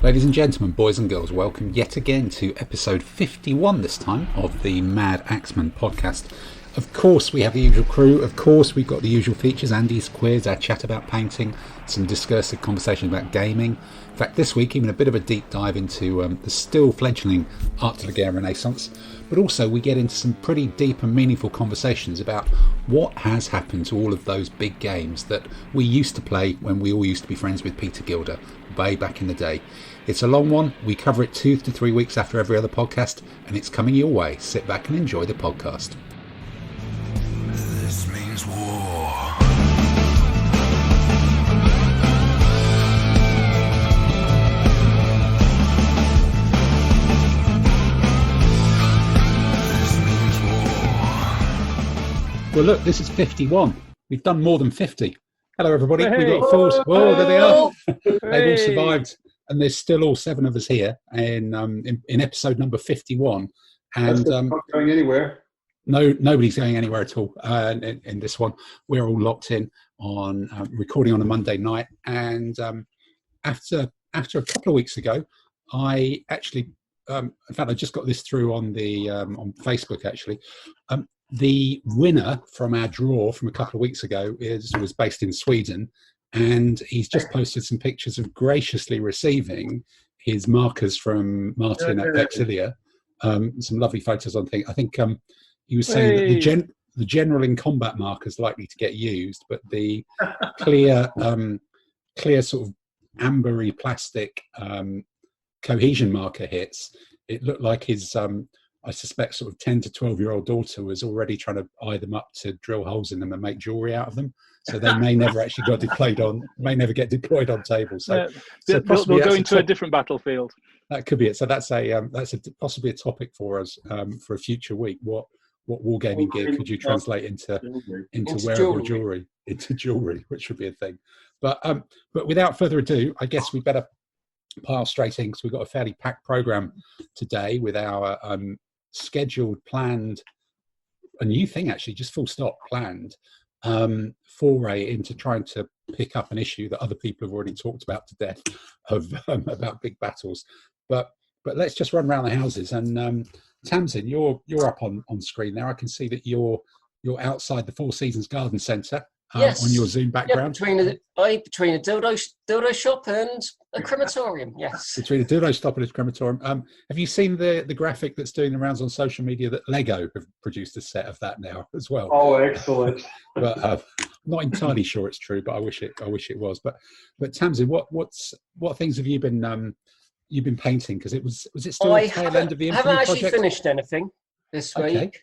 Ladies and gentlemen, boys and girls, welcome yet again to episode 51 this time of the Madaxeman podcast. Of course, we have the usual crew. Of course, we've got the usual features, Andy's quiz, our chat about painting, some discursive conversation about gaming. In fact, this week, even a bit of a deep dive into the still fledgling art de la guerre renaissance. But also, we get into some pretty deep and meaningful conversations about what has happened to all of those big games that we used to play when we all used to be friends with Peter Gilder, way back in the day. It's a long one. We cover it 2 to 3 weeks after every other podcast, and it's coming your way. Sit back and enjoy the podcast. This means war. This means war. Well, look, this is 51. We've done more than 50. Hello, everybody. Hey. We've got four. Whoa, there they are. They've all Hey. survived, and there's still all 7 of us here in episode number 51. And Not going anywhere. nobody's going anywhere at all in this one. We're all locked in on recording on a Monday night. And after a couple of weeks ago, I actually, in fact, I just got this through on the on Facebook actually. The winner from our draw from a couple of weeks ago was based in Sweden, and he's just posted some pictures of graciously receiving his markers from Martin at Vexilia. Some lovely photos on things. I think he was saying that the general in combat marker is likely to get used, but the clear sort of ambery plastic cohesion marker hits. It looked like his I suspect sort of 10 to 12-year-old daughter was already trying to eye them up to drill holes in them and make jewelry out of them. So they may never actually get deployed on tables. So They'll go into a different battlefield. That could be it. So that's possibly a topic for us for a future week. What wargaming gear could you translate into wearable jewelry, into jewelry, which would be a thing. But without further ado, I guess we better pile straight in because we've got a fairly packed program today with our scheduled, planned, a new thing actually, just full stop, planned foray into trying to pick up an issue that other people have already talked about to death of about big battles. But let's just run around the houses. And Tamsin, you're up on screen now. I can see that you're outside the Four Seasons Garden Centre on your Zoom background. Yeah, between a dildo shop and a crematorium. Yes, between a dildo shop and a crematorium. Have you seen the graphic that's doing the rounds on social media that Lego have produced a set of that now as well? Oh, excellent! But I'm not entirely sure it's true, but I wish it was. But Tamsin, what things have you been painting? Because was it still the tail end of the Infamy I haven't actually project? Finished anything this Okay. week.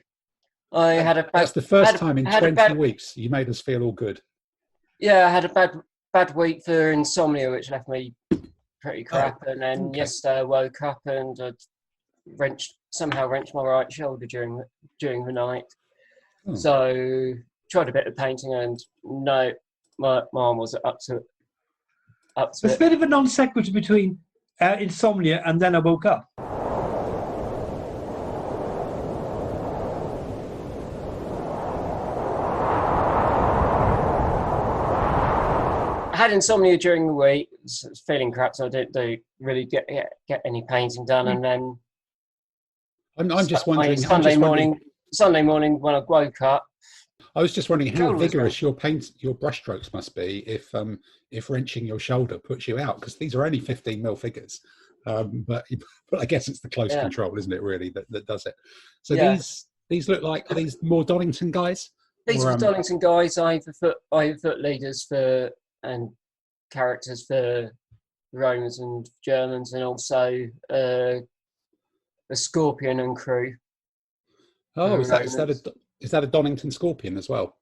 That's the first time in 20 weeks you made us feel all good. Yeah, I had a bad week for insomnia, which left me pretty crap. And then yesterday I woke up and I'd somehow wrenched my right shoulder during the night. Oh. So tried a bit of painting and no, my arm was up to It's it. a bit of a non sequitur between insomnia and then I woke up. I had insomnia during the week, was feeling crap, so I didn't really get any painting done. And then I'm just wondering. Sunday morning when I woke up, I was just wondering how Cool, vigorous your brushstrokes must be if wrenching your shoulder puts you out, because these are only 15mm figures. But I guess it's the close control, isn't it? Really, that does it. So these look like, are these more Donington guys? These were Donington guys, either foot leaders and characters for Romans and Germans, and also a Scorpion and crew. Oh, is that a Donington Scorpion as well?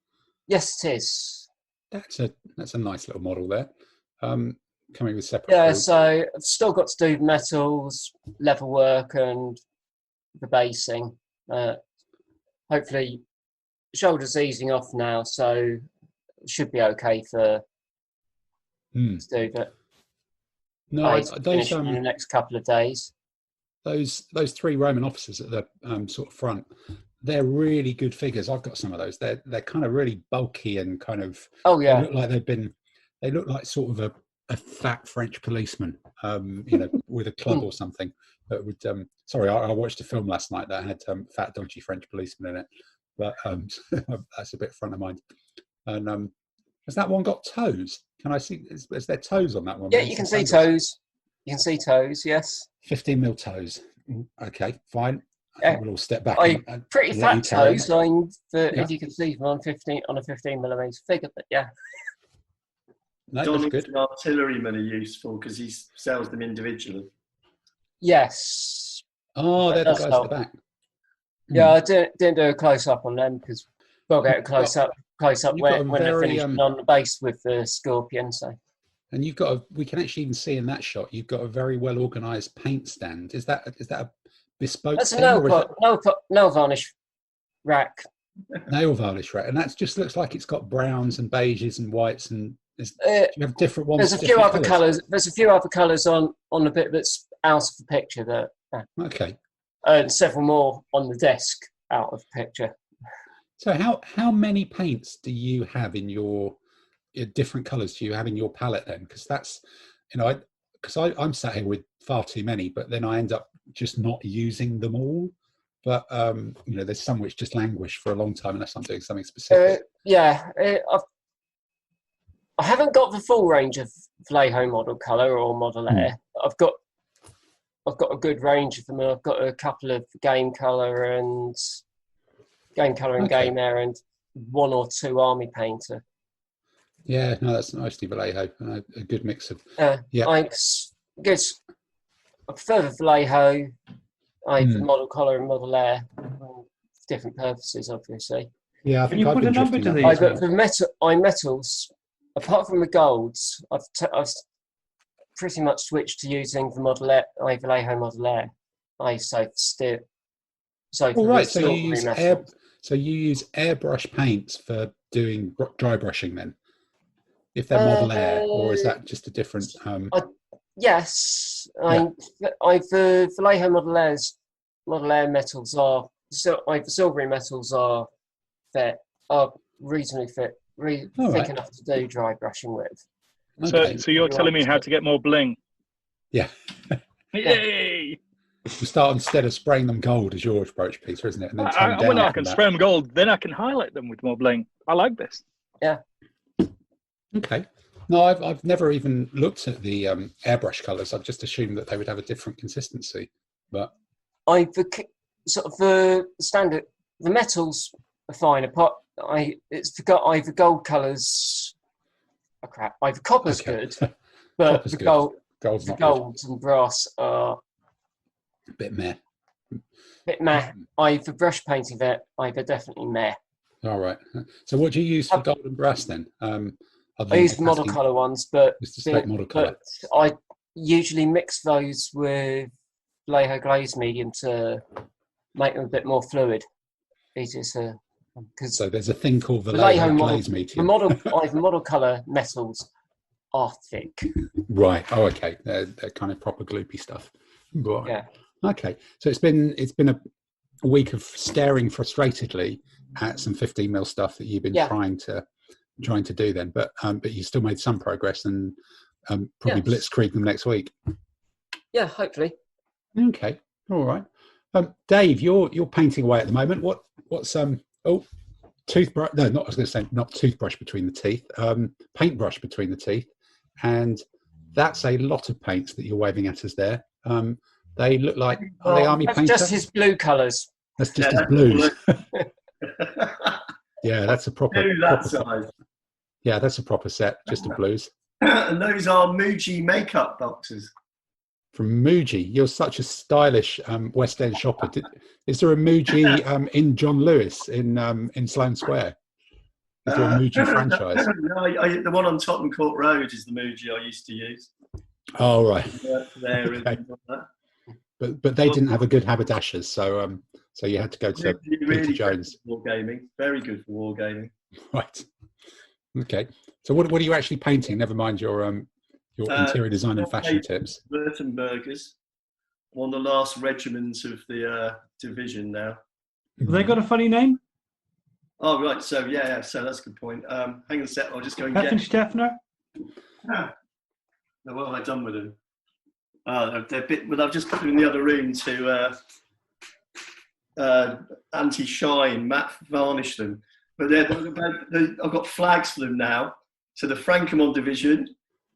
Yes, it is. That's a nice little model there. Coming with separate. Yeah, boards. so I've still got to do metals, level work, and the basing. Hopefully, shoulder's easing off now, so it should be okay for to do that. No, those in the next couple of days. Those 3 Roman officers at the sort of front, they're really good figures. I've got some of those. They're kind of really bulky and kind of. Oh yeah. They look like sort of a fat French policeman, you know, with a club or something. That would. Sorry, I watched a film last night that had fat, dodgy French policeman in it, but that's a bit front of mind. And has that one got toes? Can I see? Is there toes on that one? Yeah, you can see toes. You can see toes. Yes. 15 mil toes. Okay, fine. I Yeah. think we'll all step back. And Pretty let you fat carry on. toes. I mean, Yeah. if you can see them on a 15 millimeter figure, but yeah. No, that's Donnie's good. and artillerymen are useful because he sells them individually. Yes. Oh, they're the That's guys at not- the back. Yeah, I didn't do a close up on them because we'll get a close up you've got when a they're very, finishing on the base with the Scorpion. So And you've got we can actually even see in that shot, you've got a very well organised paint stand. Is that a bespoke that's a thing, or is nail varnish rack. it nail varnish, right? And that just looks like it's got browns and beiges and whites, and do you have different ones? There's a few other colours. There's a few other colours on the bit that's out of the picture. Okay. And several more on the desk out of the picture. So how many paints do you have in your different colours do you have in your palette then? Because that's, you know, I'm sat here with far too many, but then I end up just not using them all. But you know, there's some which just languish for a long time unless I'm doing something specific. I haven't got the full range of Vallejo model colour or Model Air. I've got a good range of them. I've got a couple of game colour and Game Air, and one or two Army Painter. Yeah, no, that's nicely Vallejo. A good mix of. Yeah. I prefer the Vallejo. I have Model Colour and Model Air, for different purposes, obviously. Yeah, I Can think you I've put a been number drifting to up. these? But metals, apart from the golds, I've pretty much switched to using the Model Air, Vallejo Model Air. All right, so you use airbrush paints for doing dry brushing then, if they're Model Air, or is that just a different? Yes, Yeah. the Vallejo Model Air metals are the silvery metals are reasonably thick right. enough to do dry brushing with. Okay. So you're telling me how to get more bling? Yeah. Yay! We start instead of spraying them gold as your approach, Peter, isn't it? And then tone down When I from can that. spray them gold, then I can highlight them with more bling. I like this. Yeah. Okay. No, I've never even looked at the airbrush colours. I've just assumed that they would have a different consistency. But the standard, the metals are fine. Either gold colours. Oh crap! Either copper's good, but Copper's the good. Gold's not good. golds and brass are A bit meh. bit meh. Either brush painting it, either definitely meh. All right. So what do you use for gold and brass then? I use model colour ones, but Just a straight model colour. I usually mix those with Vallejo glaze medium to make them a bit more fluid. Easier to because So there's a thing called Vallejo glaze medium. The model colour metals are thick. Right. Oh, okay. They're kind of proper gloopy stuff. Right. Yeah. Okay. So it's been a week of staring frustratedly at some 15 mil stuff that you've been trying to do then, but you still made some progress and probably blitzkrieg them next week. Yeah, hopefully. Okay. All right. Dave, you're painting away at the moment. What's toothbrush? No, not I was going to say not toothbrush between the teeth. Paintbrush between the teeth, and that's a lot of paints that you're waving at us there. They look like are they Army painter? Just his blue colours. That's just his blues. Yeah, that's a proper. Size. Yeah, that's a proper set, just of blues. And those are Muji makeup boxes. From Muji, you're such a stylish West End shopper. Is there a Muji in John Lewis in Sloane Square? Is there a Muji franchise? No, the one on Tottenham Court Road is the Muji I used to use. Oh, right. There Okay. and that. But they didn't have a good haberdashers, so you had to go to Peter Jones. Wargaming, very good for wargaming. Right. Okay. So what are you actually painting? Never mind your interior design and fashion tips. Württembergers, one of the last regiments of the division now. Have they got a funny name? Oh right, so so that's a good point. Hang on a sec, I'll just go and Captain get. Steffner? Now, what have I done with them? They're a bit. Well, I've just put them in the other room to anti-shine, matte varnish them. But I've got flags for them now. So the Frankemont division,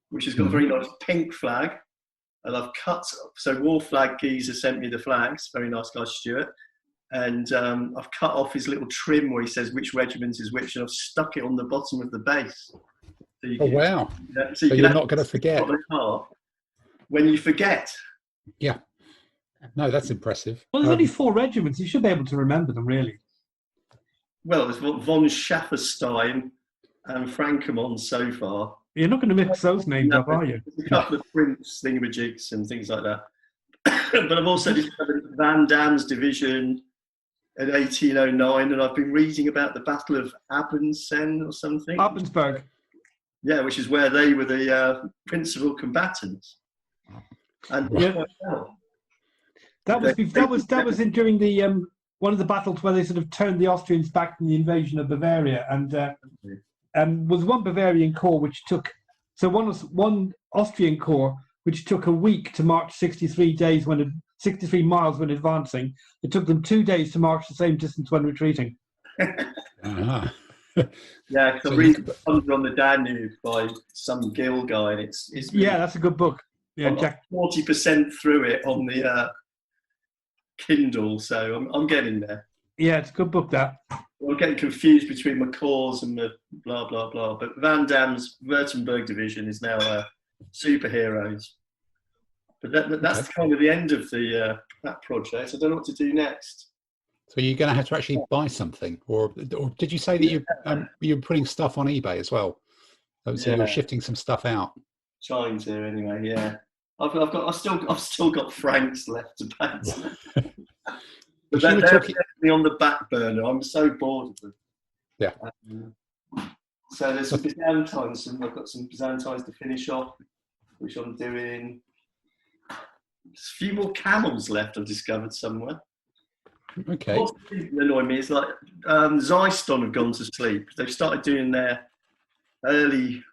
which has got a very nice pink flag, and I've cut. So War Flag Geezer sent me the flags. Very nice guy, Stuart. And I've cut off his little trim where he says which regiment is which, and I've stuck it on the bottom of the base. So wow! So you're not going to forget when you forget. Yeah. No, that's impressive. Well, there's only 4 regiments. You should be able to remember them, really. Well, there's von Schafferstein and Frankemont so far. You're not going to mix those names up, are you? There's a couple of Prince thingamajigs and things like that. But I've also discovered Van Damme's division in 1809, and I've been reading about the Battle of Habensen or something. Abensberg. Yeah, which is where they were the principal combatants. And that was in during the one of the battles where they sort of turned the Austrians back from the invasion of Bavaria, and was one Bavarian corps which took one Austrian corps which took a week to march 63 miles when advancing. It took them 2 days to march the same distance when retreating. Uh-huh. Yeah, because I'm reading Thunder on the Danube by some Gill guy, and it's really, that's a good book. Yeah, I'm Jack. 40% through it on the Kindle, so I'm getting there. Yeah, it's a good book, that. I'm getting confused between McCaw's and the blah, blah, blah. But Van Damme's Württemberg division is now superheroes. But that's kind of the end of the that project. I don't know what to do next. So you're going to have to actually buy something, or did you say that you're putting stuff on eBay as well? So you're shifting some stuff out. Trying to anyway. Yeah, I've still got francs left to pay. But they're definitely on the back burner. I'm so bored of them. Yeah. So there's some Byzantines, and I've got some Byzantines to finish off, which I'm doing. There's a few more camels left I've discovered somewhere. Okay. What's annoying me is like Zyston have gone to sleep. They've started doing their early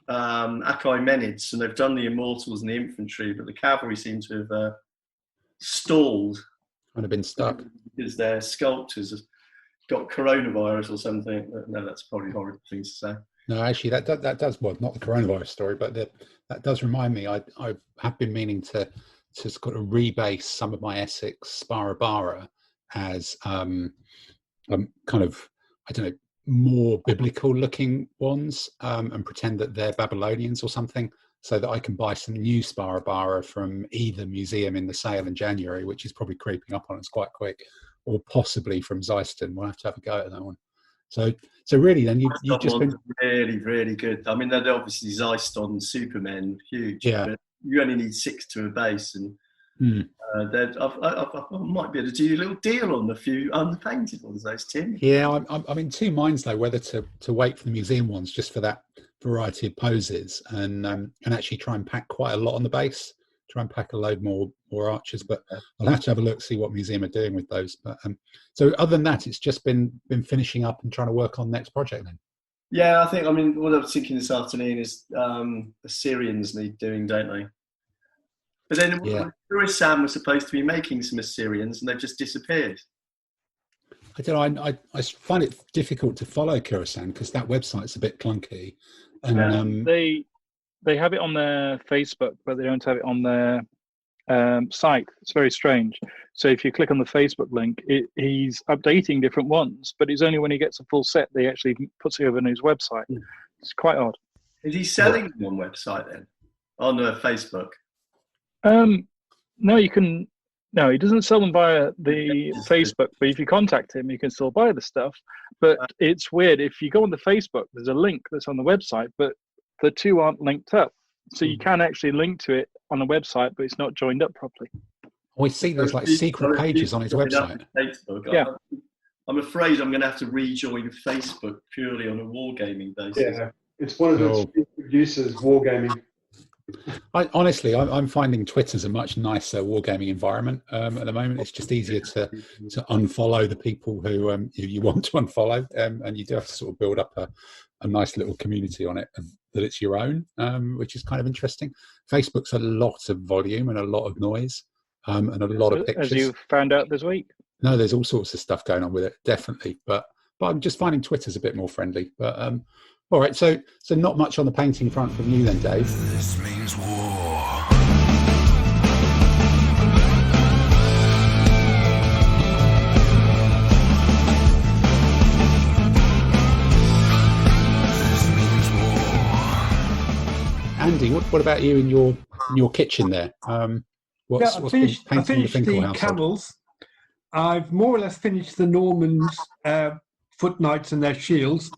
Achaemenids, and they've done the Immortals and the infantry, but the cavalry seem to have stalled. Kind of been stuck. Because their sculptors have got coronavirus or something. No, that's probably a horrible thing to say. No, actually, that does, well, not the coronavirus story, but that does remind me. I have been meaning to sort of rebase some of my Essex Sparabara as kind of, I don't know, more biblical looking ones, and pretend that they're Babylonians or something, so that I can buy some new Sparabara from either museum in the sale in January, which is probably creeping up on us quite quick, or possibly from Zyston. We'll have to have a go at that one. So really, then you've just been really, really good. I mean, they're obviously Zyston Supermen, huge. Yeah. But you only need 6 to a base, and I might be able to do a little deal on a few unpainted ones, those, Tim. Yeah, I'm in two minds though, whether to wait for the museum ones just for that variety of poses, and actually try and pack quite a lot on the base, try and pack a load more archers. But I'll have to have a look, see what museum are doing with those. But so other than that, it's just been finishing up and trying to work on the next project then. Yeah, I mean, what I was thinking this afternoon is the Assyrians need doing, don't they? But then Sam was supposed to be making some Assyrians, and they've just disappeared. I don't know. I find it difficult to follow Khorasan because that website's a bit clunky. And they have it on their Facebook, but they don't have it on their site. It's very strange. So if you click on the Facebook link, he's updating different ones, but it's only when he gets a full set they actually puts it over on his website. It's quite odd. Is he selling them on website then? On Facebook? No, you can. No, he doesn't sell them via the Facebook, but if you contact him, you can still buy the stuff. But it's weird. If you go on the Facebook, there's a link that's on the website, but the two aren't linked up. So you can actually link to it on the website, but it's not joined up properly. We see there's like secret pages on his website. Facebook. Yeah. I'm afraid I'm going to have to rejoin Facebook purely on a wargaming basis. Yeah, it's one of those producers, wargaming. I'm finding Twitter's a much nicer wargaming environment at the moment. It's just easier to unfollow the people who you want to unfollow, and you do have to sort of build up a nice little community on it. that it's your own, which is kind of interesting. Facebook's a lot of volume and a lot of noise, and a lot of pictures. As you found out this week. No, there's all sorts of stuff going on with it, definitely. But I'm just finding Twitter's a bit more friendly. But all right, so not much on the painting front from you then, Dave. This means war. This means war. Andy, what about you in your kitchen there? What's I been finished painting the Finkel the household? camels. I've more or less finished the Normans' foot knights and their shields.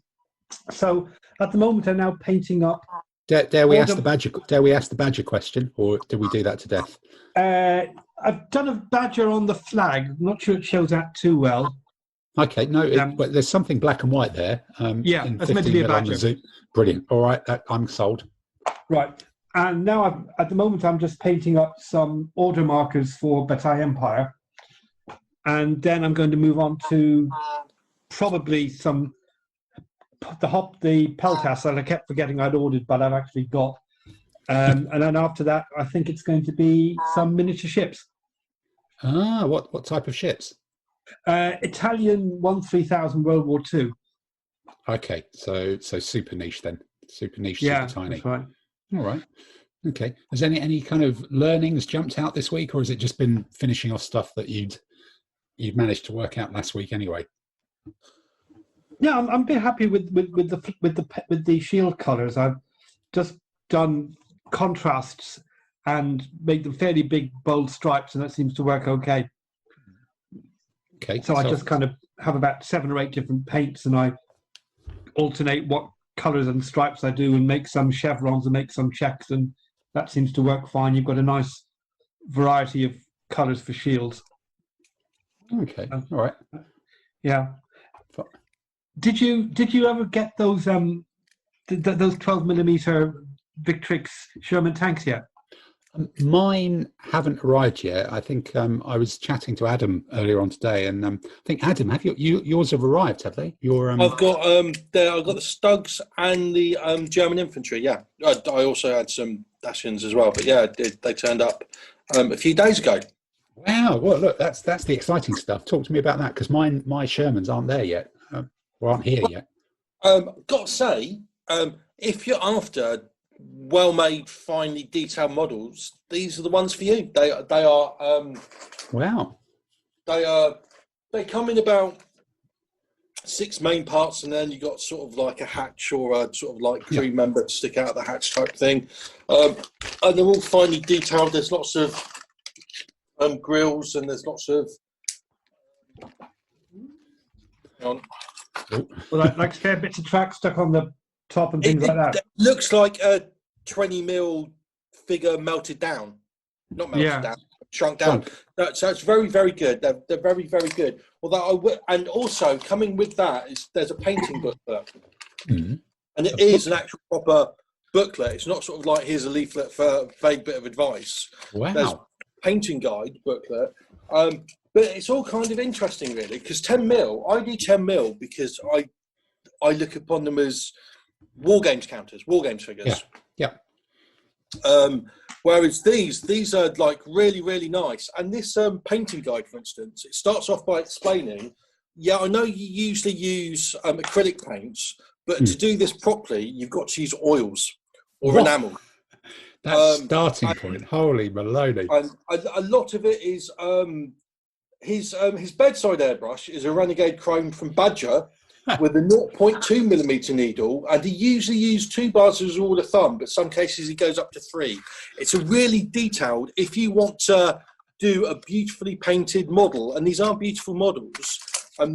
So at the moment, I'm now painting up. Dare we ask the badger question, or did we do that to death? I've done a badger on the flag. I'm not sure it shows that too well. Okay, no, but there's something black and white there. Yeah, in that's meant to be a 15 mil on the badger. zoom. Brilliant. All right, I'm sold. Right. And now, at the moment, I'm just painting up some order markers for Bataille Empire. And then I'm going to move on to probably the Peltas that I kept forgetting I'd ordered, but I've actually got. And then after that, I think it's going to be some miniature ships. Ah, what type of ships? Italian 13000 World War II. Okay, so super niche then. Super niche, Yeah, super tiny. that's right. All right. Okay. Has any kind of learnings jumped out this week, or has it just been finishing off stuff that you'd managed to work out last week anyway? Yeah, I'm a bit happy with the shield colours. I've just done contrasts and made them fairly big, bold stripes, and that seems to work okay. Okay. So I just kind of have about 7 or 8 different paints, and I alternate what colours and stripes I do, and make some chevrons and make some checks, and that seems to work fine. You've got a nice variety of colours for shields. Okay. All right. Yeah. Did you ever get those those 12mm Victrix Sherman tanks yet? Mine haven't arrived yet. I think I was chatting to Adam earlier on today, and I think Adam, have yours have arrived? Have they? I've got I've got the Stugs and the German infantry. Yeah, I also had some Dacians as well, but yeah, they turned up a few days ago. Wow. Well, look, that's the exciting stuff. Talk to me about that, because my Shermans aren't there yet, or aren't here yet. Got to say, if you're after well-made, finely detailed models, these are the ones for you. They are Wow. They come in about 6 main parts, and then you got sort of like a hatch or a sort of like crew member to stick out of the hatch type thing, and they're all finely detailed. There's lots of grills, and there's lots of Well, like spare bits of track stuck on the top and things like that. It looks like a 20mm figure melted down, not melted down, shrunk down. So it's very, very good. They're very, very good. Although and also coming with that is there's a painting booklet, and it is an actual proper booklet. It's not sort of like here's a leaflet for a vague bit of advice. Wow. There's a painting guide booklet. But it's all kind of interesting, really, because 10mm, I do 10mm because I look upon them as wargames counters, wargames figures. Yeah. Whereas these are like really, really nice. And this painting guide, for instance, it starts off by explaining, I know you usually use acrylic paints, but to do this properly, you've got to use oils or enamel. That's starting point. Holy Maloney. And a lot of it is his bedside airbrush is a Renegade Chrome from Badger with a 0.2mm needle, and he usually uses 2 bars as a rule of thumb, but some cases he goes up to 3. It's a really detailed, if you want to do a beautifully painted model, and these are beautiful models,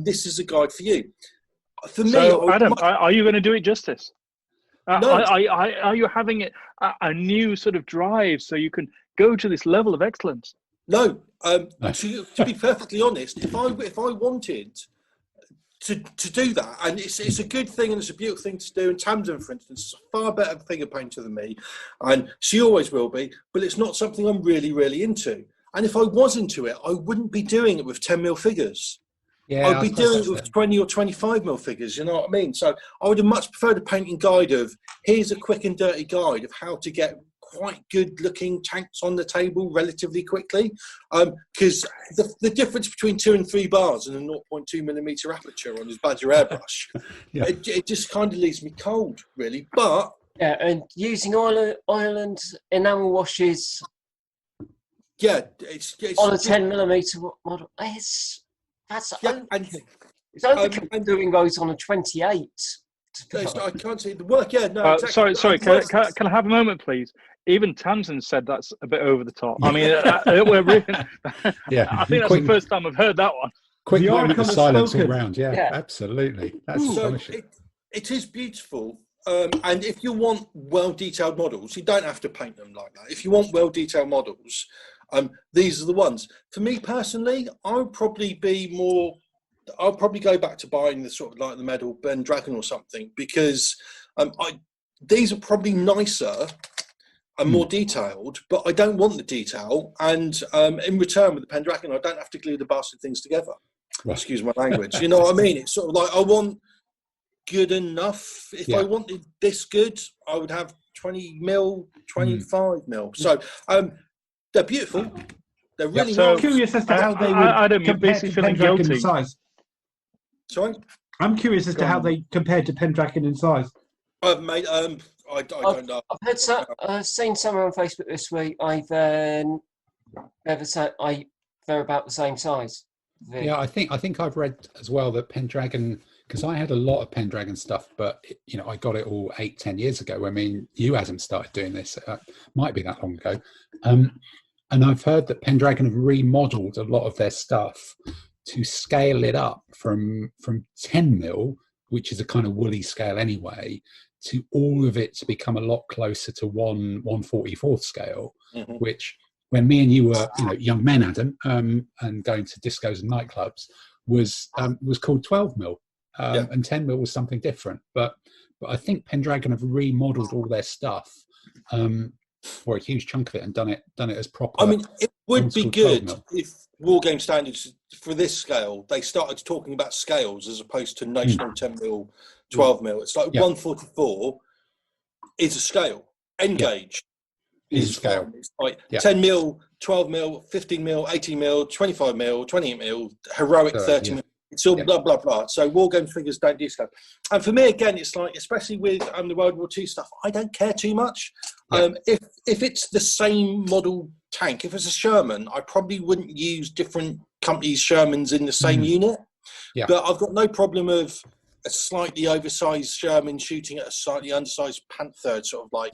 this is a guide for you. For me, Adam, are you going to do it justice? No. Are you having it a new sort of drive so you can go to this level of excellence? No. To be perfectly honest, if I wanted to do that, and it's a good thing and it's a beautiful thing to do, and Tamsin, for instance, is a far better figure painter than me, and she always will be, but it's not something I'm really, really into. And if I was into it, I wouldn't be doing it with 10mm figures. Yeah, I'd I be suppose doing it that's with it. 20 or 25 mil figures, you know what I mean? So I would have much preferred a painting guide of, here's a quick and dirty guide of how to get quite good looking tanks on the table relatively quickly. Because the difference between 2 and 3 bars and a 0.2 millimeter aperture on his Badger airbrush, Yeah. it just kind of leaves me cold, really. But Yeah, and using Ireland enamel washes yeah, it's on a 10mm model, that's yeah, overkill. and It's overkill and- doing those on a 28. I can't see the work. Yeah, no, exactly. Sorry. The work- Can I have a moment, please? Even Tamsin said that's a bit over the top. I mean, we're really, Yeah. I think that's Quick- the first time I've heard that one. Quick The moment oracle of has silence all spoken. round. Yeah, Yeah. absolutely. That's So astonishing. it is beautiful. And if you want well-detailed models, you don't have to paint them like that. If you want well-detailed models, these are the ones. For me personally, I'll probably go back to buying the sort of like the Medal Pendragon or something, because these are probably nicer and more detailed, but I don't want the detail. And in return with the Pendragon, I don't have to glue the bastard things together. Right. Excuse my language. You know what I mean? It's sort of like, I want good enough. If I wanted this good, I would have 20 mil, 25 mil. So they're beautiful. They're really So- I'm curious as to how they would Adam, you're compare basically to feeling Pendragon in guilty. size. Sorry, I'm curious as to how they compare to Pendragon in size. mate. I don't know. I've seen somewhere on Facebook this week. They're about the same size. Yeah, I think I've read as well that Pendragon, because I had a lot of Pendragon stuff, but I got it all 8-10 years ago. I mean, you hadn't started doing this; might be that long ago. And I've heard that Pendragon have remodeled a lot of their stuff to scale it up from 10 mil, which is a kind of woolly scale anyway, to all of it to become a lot closer to 1/44th scale, which, when me and you were young men, Adam, and going to discos and nightclubs, was called 12 mil, and 10 mil was something different. But I think Pendragon have remodeled all their stuff for a huge chunk of it and done it as proper. I mean, it would old be school good 12 if Wargame standards for this scale, they started talking about scales as opposed to national 10 mil, 12 mil. It's like 144 is a scale. Engage Is a is scale. fine. It's like 10 mil, 12 mil, 15 mil, 18 mil, 25 mil, 28 mil, heroic 30 mil. It's all blah, blah, blah. So Wargame figures don't do scale. And for me, again, it's like, especially with the World War II stuff, I don't care too much. If it's the same model tank, if it's a Sherman, I probably wouldn't use different companies' Shermans in the same unit. Yeah. But I've got no problem of a slightly oversized Sherman shooting at a slightly undersized Panther, sort of like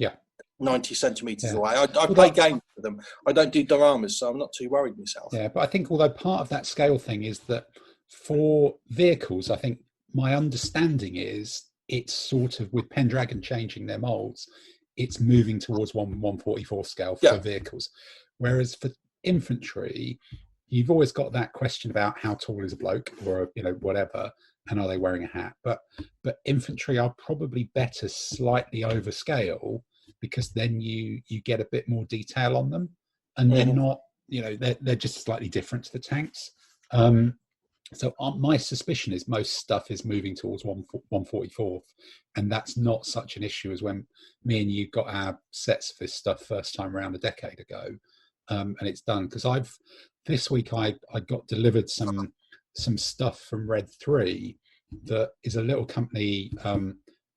90 centimetres away. I play games with them. I don't do dioramas, so I'm not too worried myself. Yeah, but I think although part of that scale thing is that for vehicles, I think my understanding is it's sort of, with Pendragon changing their molds, it's moving towards 1/144 scale for vehicles. Whereas for infantry, you've always got that question about how tall is a bloke, or whatever, and are they wearing a hat? But infantry are probably better slightly over scale, because then you get a bit more detail on them, and they're not, they're just slightly different to the tanks. So my suspicion is most stuff is moving towards 1/144th, and that's not such an issue as when me and you got our sets of this stuff first time around a decade ago, and it's done. Because this week I got delivered some stuff from Red 3 that is a little company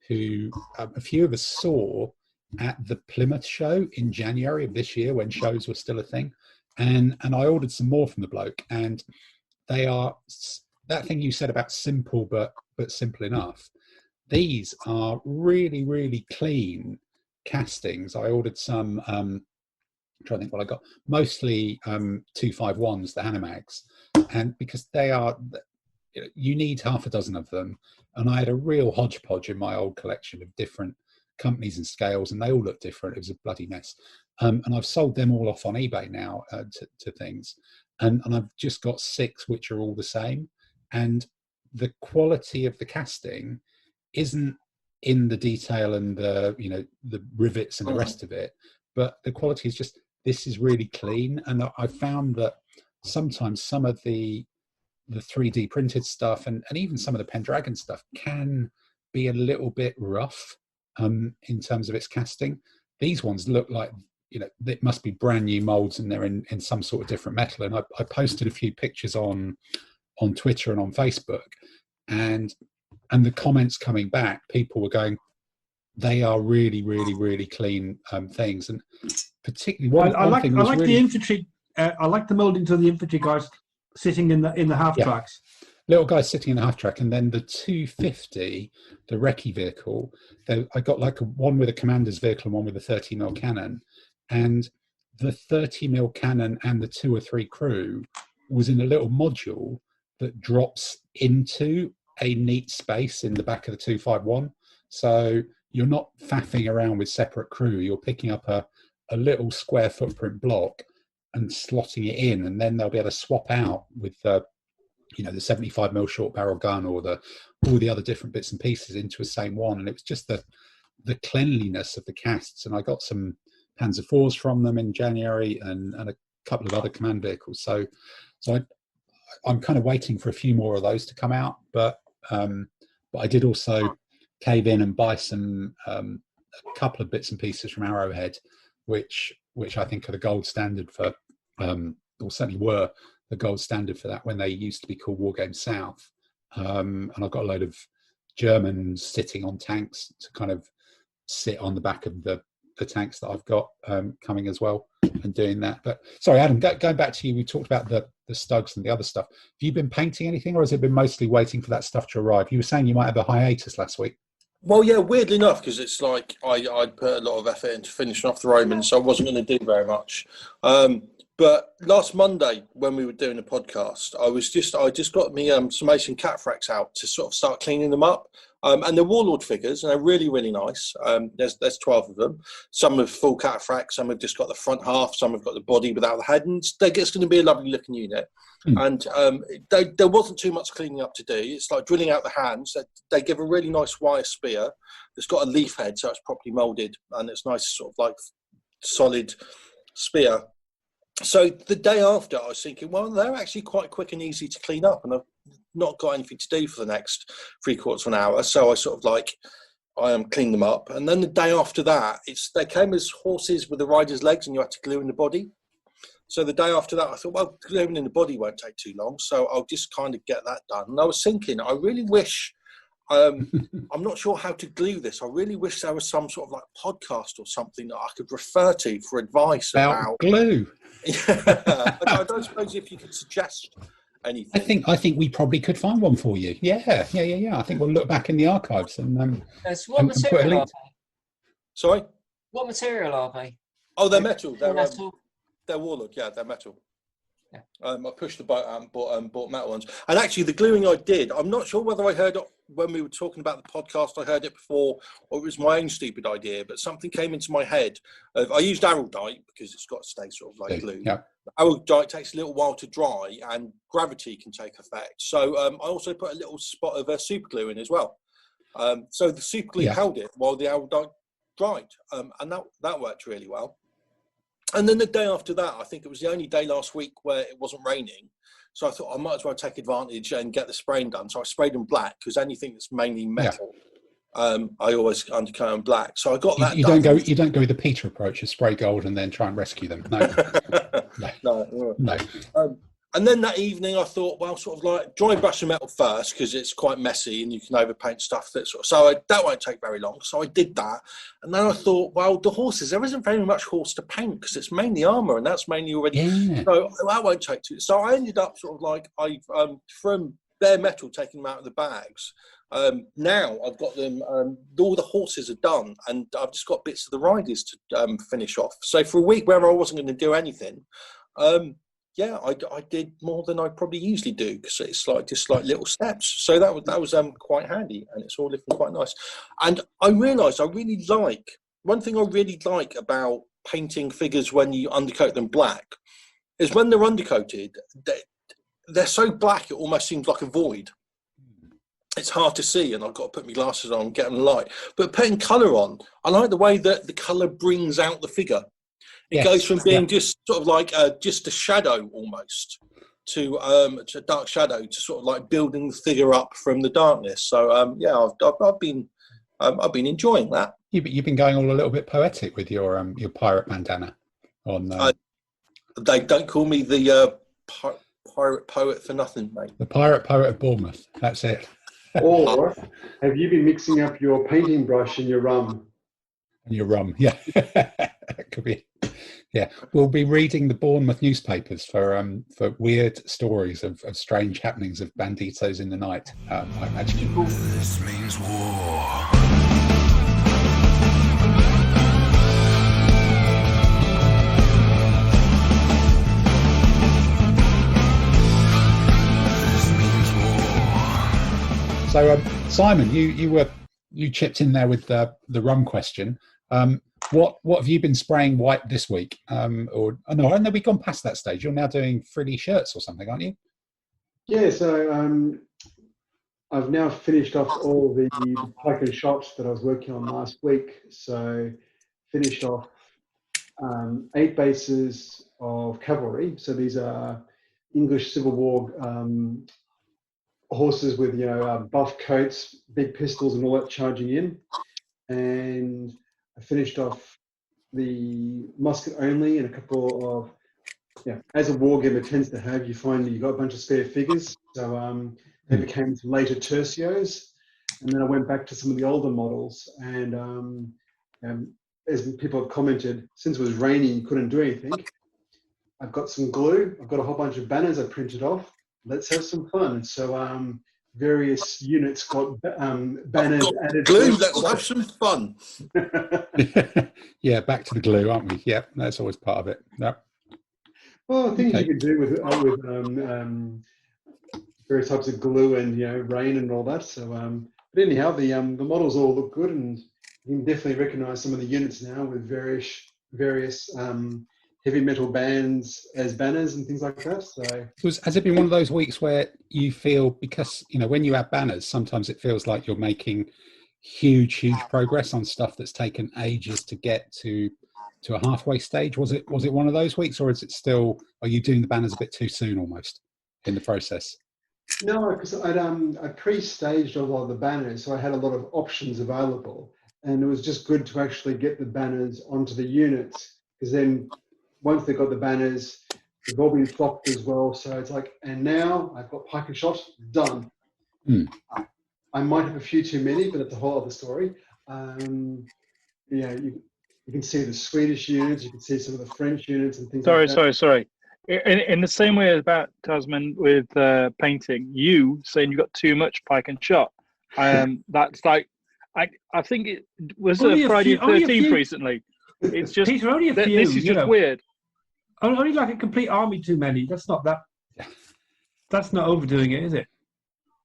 who a few of us saw at the Plymouth show in January of this year, when shows were still a thing, and I ordered some more from the bloke, and they are that thing you said about simple but simple enough. These are really, really clean castings. I ordered some I'm trying to think what I got, mostly 251s, the Hanamags, and because they are, you need half a dozen of them, and I had a real hodgepodge in my old collection of different companies and scales, and they all look different. It was a bloody mess, and I've sold them all off on eBay now to things, and I've just got 6 which are all the same, and the quality of the casting isn't in the detail and the the rivets and the rest of it, but the quality is just, this is really clean. And I found that sometimes some of the the 3D printed stuff and even some of the Pendragon stuff can be a little bit rough in terms of its casting. These ones look like, it must be brand new molds and they're in some sort of different metal. And I posted a few pictures on Twitter and on Facebook, and the comments coming back, people were going, they are really, really, really clean things. And particularly I like the infantry. I like the molding to the infantry guys sitting in the half tracks. Little guys sitting in the half track, and then the 250, the recce vehicle. I got like one with a commander's vehicle and one with a 30mm cannon, and the 30mm cannon and the 2 or 3 crew was in a little module that drops into a neat space in the back of the 251. So you're not faffing around with separate crew. You're picking up a little square footprint block and slotting it in, and then they'll be able to swap out with the 75mm short barrel gun or all the other different bits and pieces into a same one. And it was just the cleanliness of the casts. And I got some Panzer IVs from them in January and a couple of other command vehicles. So I'm kind of waiting for a few more of those to come out, but I did also cave in and buy some a couple of bits and pieces from Arrowhead, which I think are the gold standard for, or certainly were the gold standard for that when they used to be called Wargames South. And I've got a load of Germans sitting on tanks to kind of sit on the back of the tanks that I've got coming as well and doing that. But sorry, Adam, going back to you, we talked about the Stugs and the other stuff. Have you been painting anything, or has it been mostly waiting for that stuff to arrive? You were saying you might have a hiatus last week. Well, yeah, weirdly enough, because it's like I'd put a lot of effort into finishing off the Romans, so I wasn't going to do very much. But last Monday, when we were doing the podcast, I just got me some Asian cataphracts out to sort of start cleaning them up. And they're warlord figures, and they're really, really nice. There's 12 of them. Some have full cataphracts, some have just got the front half, some have got the body without the head, and it's going to be a lovely looking unit. And there wasn't too much cleaning up to do. It's like drilling out the hands. They give a really nice wire spear. It's got a leaf head, so it's properly moulded, and it's nice, sort of like solid spear. So the day after, I was thinking, well, they're actually quite quick and easy to clean up, and I've not got anything to do for the next 3/4 of an hour. So I sort of like, cleaned them up. And then the day after that, they came as horses with the rider's legs, and you had to glue in the body. So the day after that, I thought, well, gluing in the body won't take too long, so I'll just kind of get that done. And I was thinking, I really wish, I'm not sure how to glue this. I really wish there was some sort of like podcast or something that I could refer to for advice about glue. Yeah, I don't suppose if you could suggest anything. I think we probably could find one for you. Yeah. I think we'll look back in the archives and what material are they? Sorry? What material are they? Oh, they're metal. They're metal. They're warlord. Yeah, they're metal. Yeah. I pushed the boat out and bought metal ones. And actually, the gluing I did, I'm not sure whether I heard it when we were talking about the podcast. I heard it before, or it was my own stupid idea. But something came into my head. I used araldite because it's got to stay sort of like glue. Yeah. Araldite takes a little while to dry, and gravity can take effect. So I also put a little spot of super glue in as well. So the super glue held it while the araldite dried, and that worked really well. And then the day after that, I think it was the only day last week where it wasn't raining. So I thought I might as well take advantage and get the spraying done. So I sprayed them black, because anything that's mainly metal, I always undercoat them black. So I got that done. You don't go with the Peter approach of spray gold and then try and rescue them. No. No. And then that evening, I thought, well, sort of like dry brush the metal first, because it's quite messy and you can overpaint stuff. That won't take very long. So I did that. And then I thought, well, the horses, there isn't very much horse to paint, because it's mainly armour, and that's mainly already. Yeah. So that won't take too. So I ended up sort of like, from bare metal, taking them out of the bags. Now I've got them, all the horses are done, and I've just got bits of the riders to finish off. So for a week where I wasn't going to do anything, I did more than I probably usually do, because it's like just like little steps. So that was quite handy, and it's all looking quite nice. And I realised one thing I really like about painting figures when you undercoat them black is when they're undercoated, they're so black it almost seems like a void. It's hard to see, and I've got to put my glasses on and get them light. But putting colour on, I like the way that the colour brings out the figure. It goes from being just sort of like just a shadow almost, to Dark Shadow, to sort of like building the figure up from the darkness. So yeah, I've been enjoying that. You've been going all a little bit poetic with your pirate bandana on. They don't call me the pirate poet for nothing, mate. The pirate poet of Bournemouth. That's it. Or have you been mixing up your painting brush and your rum? And your rum, yeah. Could be. Yeah, we'll be reading the Bournemouth newspapers for weird stories of strange happenings of banditos in the night. I imagine. This means war. So, Simon, you chipped in there with the rum question. What have you been spraying white this week? Or no, I know we've gone past that stage. You're now doing frilly shirts or something, aren't you? Yeah, so I've now finished off all the pike and shots that I was working on last week. So finished off 8 bases of cavalry. So these are English Civil War horses with buff coats, big pistols, and all that charging in. And I finished off the musket only and a couple of, as a wargamer tends to have, you find that you've got a bunch of spare figures. So they became some later tercios. And then I went back to some of the older models. And as people have commented, since it was raining, you couldn't do anything. I've got some glue. I've got a whole bunch of banners I printed off. Let's have some fun. So various units got banners added. Glue, let's have some fun. Yeah, back to the glue, aren't we? Yeah, that's always part of it. Yep. Well, things you can do with various types of glue and rain and all that. So, but anyhow, the models all look good, and you can definitely recognise some of the units now with various heavy metal bands as banners and things like that. So, has it been one of those weeks where you feel, because when you add banners, sometimes it feels like you're making huge progress on stuff that's taken ages to get to a halfway stage? Was it one of those weeks, or is it still? Are you doing the banners a bit too soon, almost, in the process? No, because I pre-staged a lot of the banners, so I had a lot of options available, and it was just good to actually get the banners onto the units, because then once they got the banners, they've all been flocked as well. So it's like, and now I've got pike and shot done. I might have a few too many, but that's a whole other story. You can see the Swedish units, you can see some of the French units and things like that. Sorry. In the same way about Tasman with painting, you saying you got too much pike and shot. That's like, I think it was a Friday the 13th recently. It's just, Peter, only a few, this is just weird. Only like a complete army too many. That's not overdoing it, is it?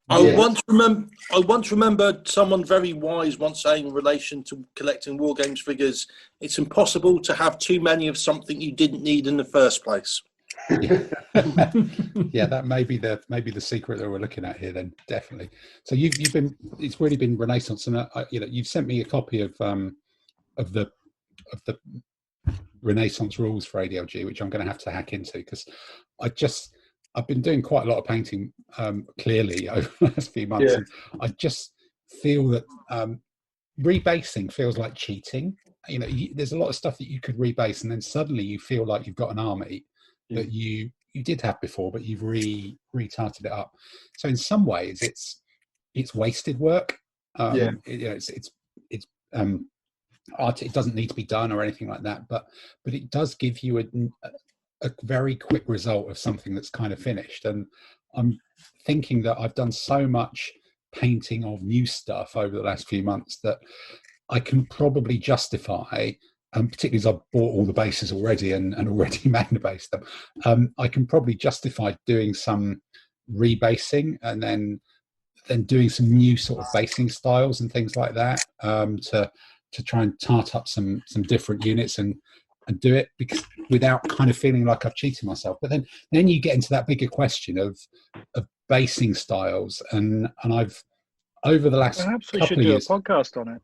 I once remembered someone very wise once saying in relation to collecting war games figures, it's impossible to have too many of something you didn't need in the first place. Yeah, that may be the secret that we're looking at here. Then definitely. So it's really been Renaissance, and you've sent me a copy of the Renaissance rules for ADLG, which I'm going to have to hack into, because I've been doing quite a lot of painting clearly over the last few months. Yeah. And I just feel that rebasing feels like cheating. There's a lot of stuff that you could rebase, and then suddenly you feel like you've got an army that you did have before, but you've retarted it up. So in some ways, it's wasted work. It doesn't need to be done or anything like that, but it does give you a very quick result of something that's kind of finished. And I'm thinking that I've done so much painting of new stuff over the last few months that I can probably justify, particularly as I've bought all the bases already and already magna based them, I can probably justify doing some rebasing and then doing some new sort of basing styles and things like that, to try and tart up some different units and do it without kind of feeling like I've cheated myself. But then you get into that bigger question of basing styles, and I've, over the last Perhaps we couple should of do years, a podcast on it.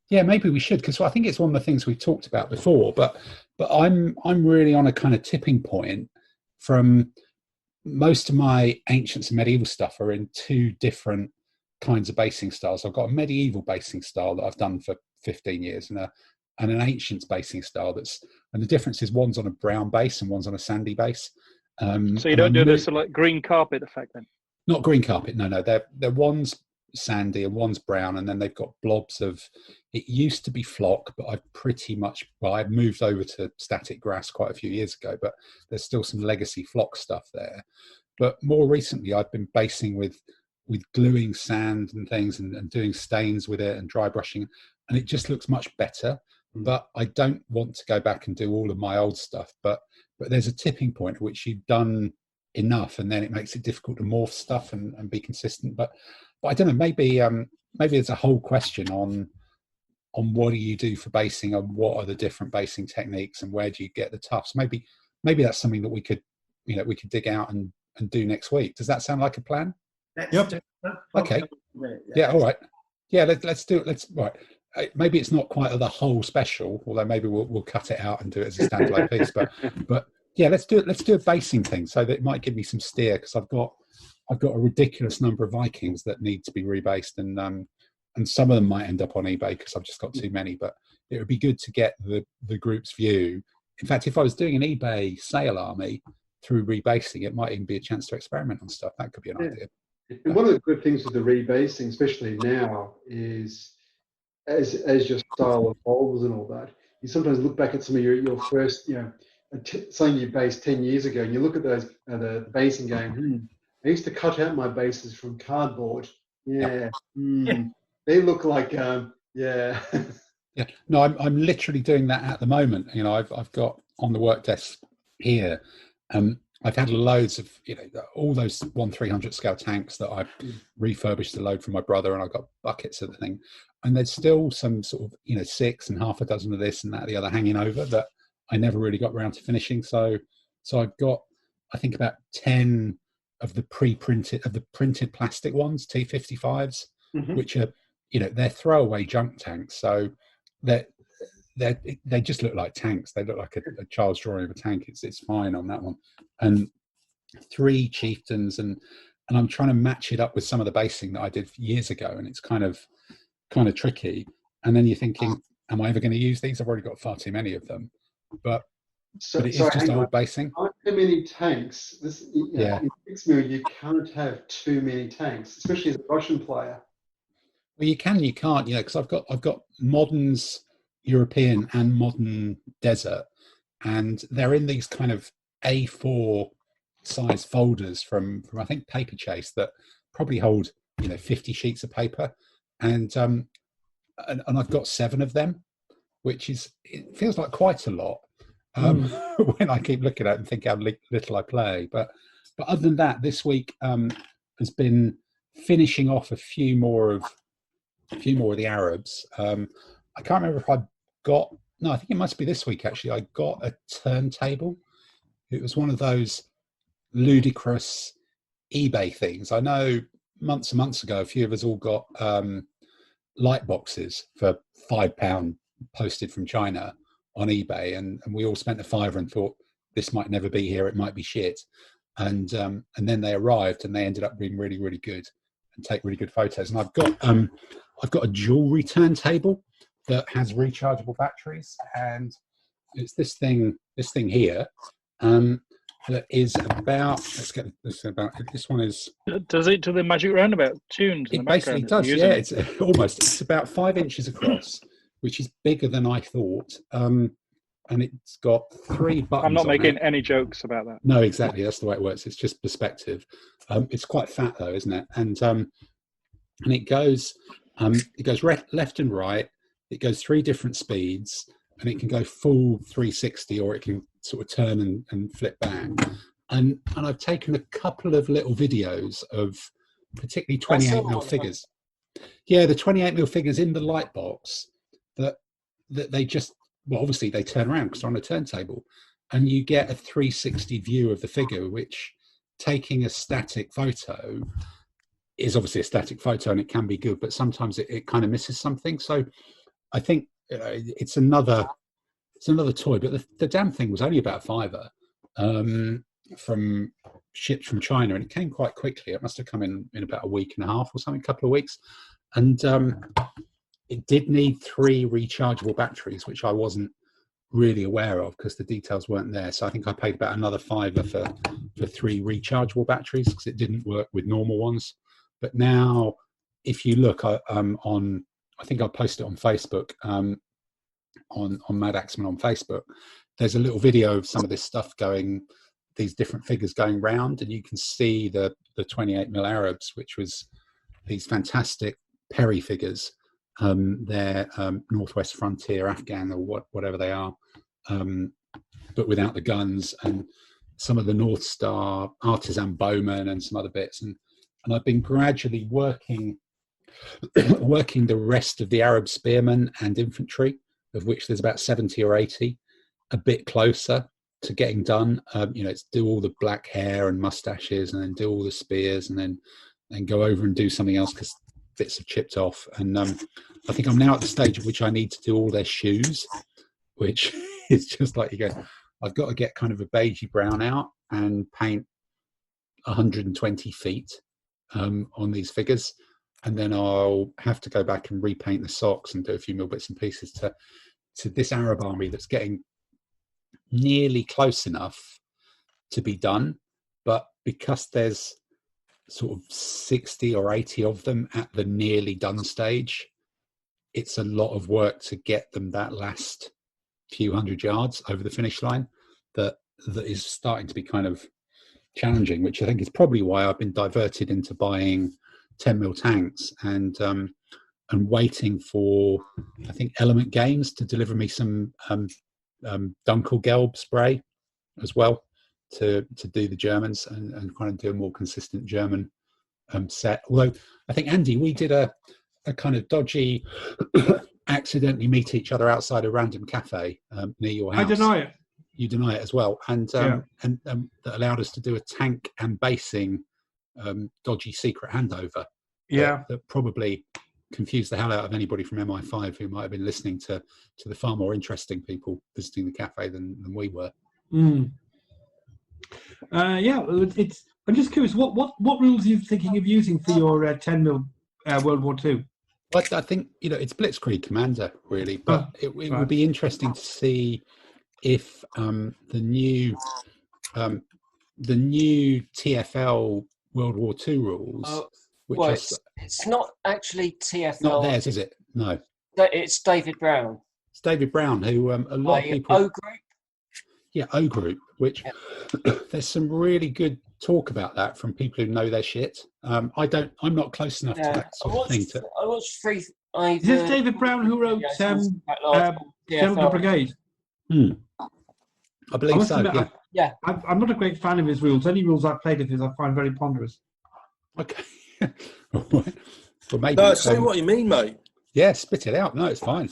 Yeah, maybe we should, because I think it's one of the things we've talked about before. But I'm really on a kind of tipping point from most of my ancients and medieval stuff are in two different kinds of basing styles. I've got a medieval basing style that I've done for 15 years and an ancients basing style and the difference is one's on a brown base and one's on a sandy base. So you don't do this like green carpet effect then? Not green carpet, no. They're one's sandy and one's brown, and then they've got blobs of. It used to be flock, but I've moved over to static grass quite a few years ago, but there's still some legacy flock stuff there. But more recently, I've been basing with gluing sand and things and doing stains with it and dry brushing, and it just looks much better. But I don't want to go back and do all of my old stuff. But there's a tipping point at which you've done enough, and then it makes it difficult to morph stuff and be consistent. But I don't know. Maybe there's a whole question on what do you do for basing, and what are the different basing techniques, and where do you get the tufts? Maybe that's something that we could dig out and do next week. Does that sound like a plan? Yep. Okay. Yeah. All right. Yeah. Let's do it. Right. Maybe it's not quite the whole special, although maybe we'll cut it out and do it as a standalone piece. But yeah, let's do it. Let's do a basing thing so that it might give me some steer, because I've got a ridiculous number of Vikings that need to be rebased, and some of them might end up on eBay because I've just got too many. But it would be good to get the group's view. In fact, if I was doing an eBay sale army through rebasing, it might even be a chance to experiment on stuff. That could be an idea. And one of the good things with the rebasing, especially now, is as your style evolves and all that, you sometimes look back at some of your first, something you based 10 years ago, and you look at those the basing going, I used to cut out my bases from cardboard. Yeah, they look like yeah. Yeah, no, I'm literally doing that at the moment. I've got on the work desk here. I've had loads of all those 1/300 scale tanks that I've refurbished to load from my brother, and I've got buckets of the thing. And there's still some sort of 6 and half a dozen of this and that, the other hanging over that I never really got around to finishing. So I've got, I think, about 10 of the printed plastic ones, T55s, which are they're throwaway junk tanks. So they just look like tanks. They look like a child's drawing of a tank. It's fine on that one. And 3 chieftains, and I'm trying to match it up with some of the basing that I did years ago, and it's kind of tricky. And then you're thinking, am I ever going to use these? I've already got far too many of them. But it is just old basing. Not too many tanks. In 6 mil, you can't have too many tanks, especially as a Russian player. Well, you can, you can't, because I've got moderns, European and modern desert, and they're in these kind of A4 size folders from I think Paper Chase that probably hold 50 sheets of paper, and I've got 7 of them, which it feels like quite a lot when I keep looking at it and think how little I play. But other than that, this week has been finishing off a few more of the Arabs. I can't remember if I think it must be this week actually. I got a turntable. It was one of those ludicrous eBay things. I know months and months ago, a few of us all got light boxes for £5 posted from China on eBay, and we all spent a £5 and thought this might never be here. It might be shit. And then they arrived, and they ended up being really, really good and take really good photos. And I've got a jewelry turntable that has rechargeable batteries, and it's this thing here that is about. Let's get this about. This one is. Does it do the Magic Roundabout tunes? It basically does. Yeah, it's almost. It's about 5 inches across, which is bigger than I thought. And it's got 3 buttons. I'm not making any jokes about that. No, exactly. That's the way it works. It's just perspective. It's quite fat though, isn't it? And it goes left and right. It goes 3 different speeds, and it can go full 360, or it can sort of turn and flip back. And I've taken a couple of little videos of particularly 28mm figures. Yeah, the 28mm figures in the light box that they just, well, obviously they turn around because they're on a turntable, and you get a 360 view of the figure, which, taking a static photo, is obviously a static photo and it can be good, but sometimes it kind of misses something. So I think it's another toy, but the damn thing was only about £5 from shipped from China, and it came quite quickly. It must have come in about a week and a half or something, a couple of weeks. And it did need 3 rechargeable batteries, which I wasn't really aware of because the details weren't there. So I think I paid about another £5 for 3 rechargeable batteries because it didn't work with normal ones. But now, if you look on, I think I posted it on Facebook, on Madaxeman on Facebook, there's a little video of some of this stuff going, these different figures going round, and you can see the 28mm Arabs, which was these fantastic Perry figures. They're Northwest Frontier Afghan or whatever they are, but without the guns, and some of the North Star artisan bowmen and some other bits. And I've been gradually working the rest of the Arab spearmen and infantry, of which there's about 70 or 80, a bit closer to getting done. It's do all the black hair and mustaches, and then do all the spears, and then go over and do something else because bits have chipped off. And I think I'm now at the stage at which I need to do all their shoes, which is just like, you go, I've got to get kind of a beigey brown out and paint 120 feet on these figures, and then I'll have to go back and repaint the socks and do a few more bits and pieces to this Arab army that's getting nearly close enough to be done, but because there's sort of 60 or 80 of them at the nearly done stage, it's a lot of work to get them that last few hundred yards over the finish line that is starting to be kind of challenging, which I think is probably why I've been diverted into buying 10mm tanks and waiting for, I think, Element Games to deliver me some Dunkelgelb spray as well to do the Germans and kind of do a more consistent German set. Although I think, Andy, we did a kind of dodgy accidentally meet each other outside a random cafe near your house. I deny it. You deny it as well, and that allowed us to do a tank and basing dodgy secret handover. That probably confused the hell out of anybody from MI5 who might have been listening to the far more interesting people visiting the cafe than we were. I'm just curious, what rules are you thinking of using for your 10mm World War II? I think it's Blitzkrieg Commander really, but it would be interesting to see if the new TFL World War II rules. It's not actually TFL. Not theirs, is it? No. It's David Brown. It's David Brown, who a lot of people. O Group. Yeah, O Group, which there's some really good talk about that from people who know their shit. I'm not close enough to that sort of thing. I watched three. Is this David Brown who wrote General Brigade? I believe so. Yeah. I'm not a great fan of his rules. Any rules I've played of his I find very ponderous. Okay. Well, maybe. No, say what you mean, mate. Yeah, spit it out. No, it's fine.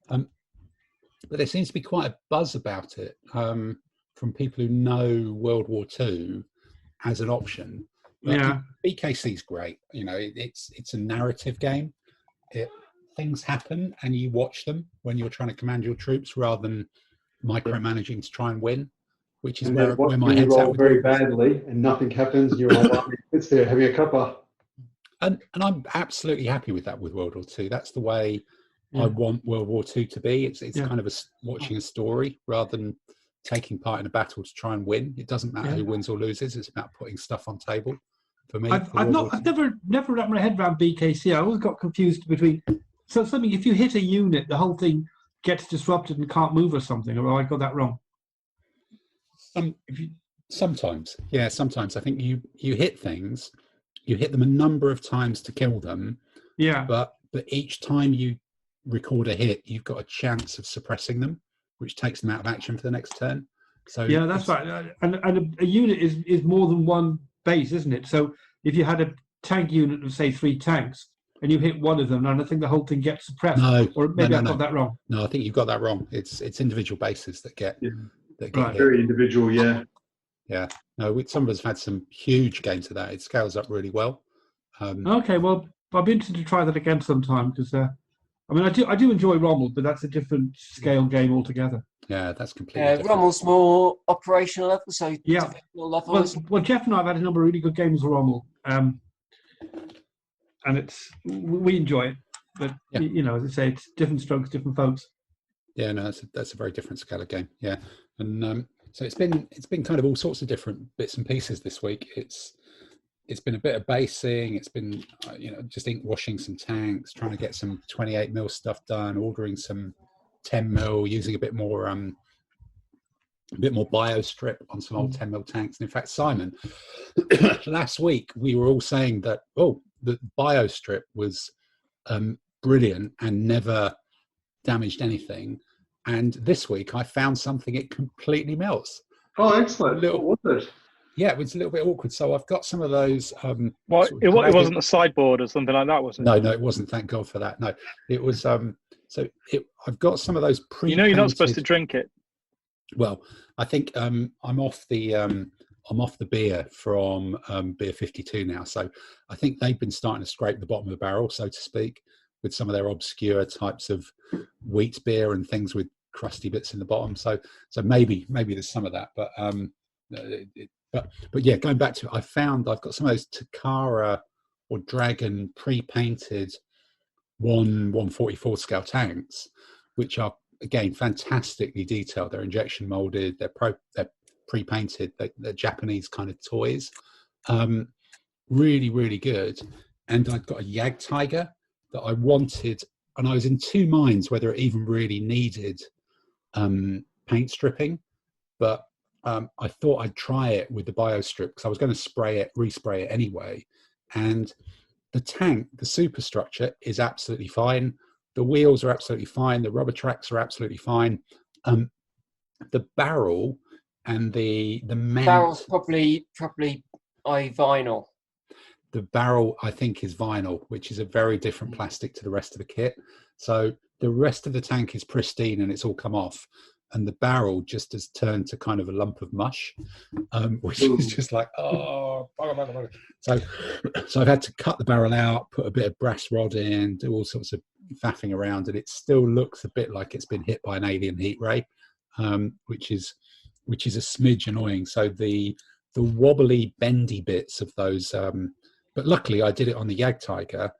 But there seems to be quite a buzz about it from people who know World War II as an option. But BKC is great. It's a narrative game. Things happen and you watch them when you're trying to command your troops rather than micromanaging to try and win, which is where my head's at. Very badly and nothing happens. And you're like, it's there having a cuppa. And I'm absolutely happy with that with World War II. That's the way I want World War II to be. It's kind of watching a story rather than taking part in a battle to try and win. It doesn't matter who wins or loses. It's about putting stuff on table. For me, I've never wrapped my head around BKC. I always got confused between something. If you hit a unit, the whole thing gets disrupted and can't move or something. Or I got that wrong. Sometimes I think you hit things. You hit them a number of times to kill them. Yeah. But each time you record a hit, you've got a chance of suppressing them, which takes them out of action for the next turn. So that's right. And a unit is more than one base, isn't it? So if you had a tank unit of say 3 tanks and you hit one of them, and I think the whole thing gets suppressed. Or maybe I got that wrong. No, I think you've got that wrong. It's individual bases that get very individual. Yeah. No, some of us have had some huge games of that. It scales up really well. Okay, well, I'll be interested to try that again sometime because I mean, I do enjoy Rommel, but that's a different scale game altogether. Yeah, that's completely different. Rommel's more operational level, so Yeah. divisional level. Well, Jeff and I have had a number of really good games of Rommel, and we enjoy it. But you know, as I say, it's different strokes, different folks. Yeah, no, that's a very different scale of game. Yeah, and so it's been kind of all sorts of different bits and pieces this week. It's been a bit of basing. It's been just ink washing some tanks, trying to get some 28mm stuff done, ordering some 10mm, using a bit more bio strip on some old 10mm tanks. And in fact, Simon, last week we were all saying that the bio strip was brilliant and never damaged anything. And this week I found something it completely melts. Oh, excellent! What was it? Yeah, it was a little bit awkward. So I've got some of those. It wasn't a sideboard or something like that, was it? No, it wasn't. Thank God for that. No, it was. I've got some of those pre. You're not supposed to drink it. Well, I think I'm off the beer from Beer 52 now. So I think they've been starting to scrape the bottom of the barrel, so to speak, with some of their obscure types of wheat beer and things with crusty bits in the bottom. So maybe there's some of that, but yeah, going back to it, I've got some of those Takara or Dragon pre-painted 1/144 scale tanks, which are again fantastically detailed. They're injection molded. They're pre-painted. They're Japanese kind of toys. Really, really good. And I've got a Yag Tiger that I wanted, and I was in two minds whether it even really needed paint stripping, but I thought I'd try it with the bio strip because I was going to respray it anyway. And the tank, the superstructure is absolutely fine. The wheels are absolutely fine. The rubber tracks are absolutely fine. The barrel and the mount. Barrel's probably vinyl. The barrel, I think, is vinyl, which is a very different plastic to the rest of the kit. So the rest of the tank is pristine and it's all come off. And the barrel just has turned to kind of a lump of mush, which is just like, oh. So I've had to cut the barrel out, put a bit of brass rod in, do all sorts of faffing around, and it still looks a bit like it's been hit by an alien heat ray, which is a smidge annoying. So the wobbly, bendy bits of those, but luckily I did it on the Yag Tiger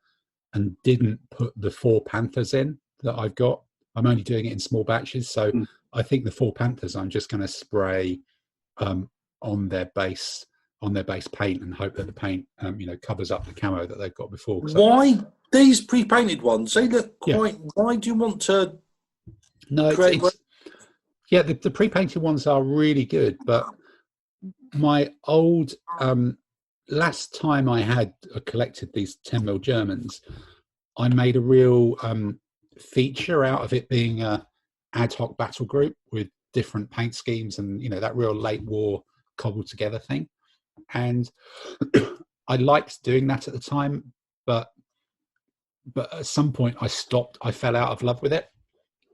and didn't put the 4 Panthers in that I've got. I'm only doing it in small batches, so I think the 4 Panthers I'm just going to spray on their base paint and hope that the paint covers up the camo that they've got before. Why these pre-painted ones? They look quite. Yeah. Why do you want to? No, the pre-painted ones are really good, but my old last time I had collected these 10mm Germans, I made a real feature out of it being a ad hoc battle group with different paint schemes and that real late war cobbled together thing. And I liked doing that at the time, but at some point I fell out of love with it,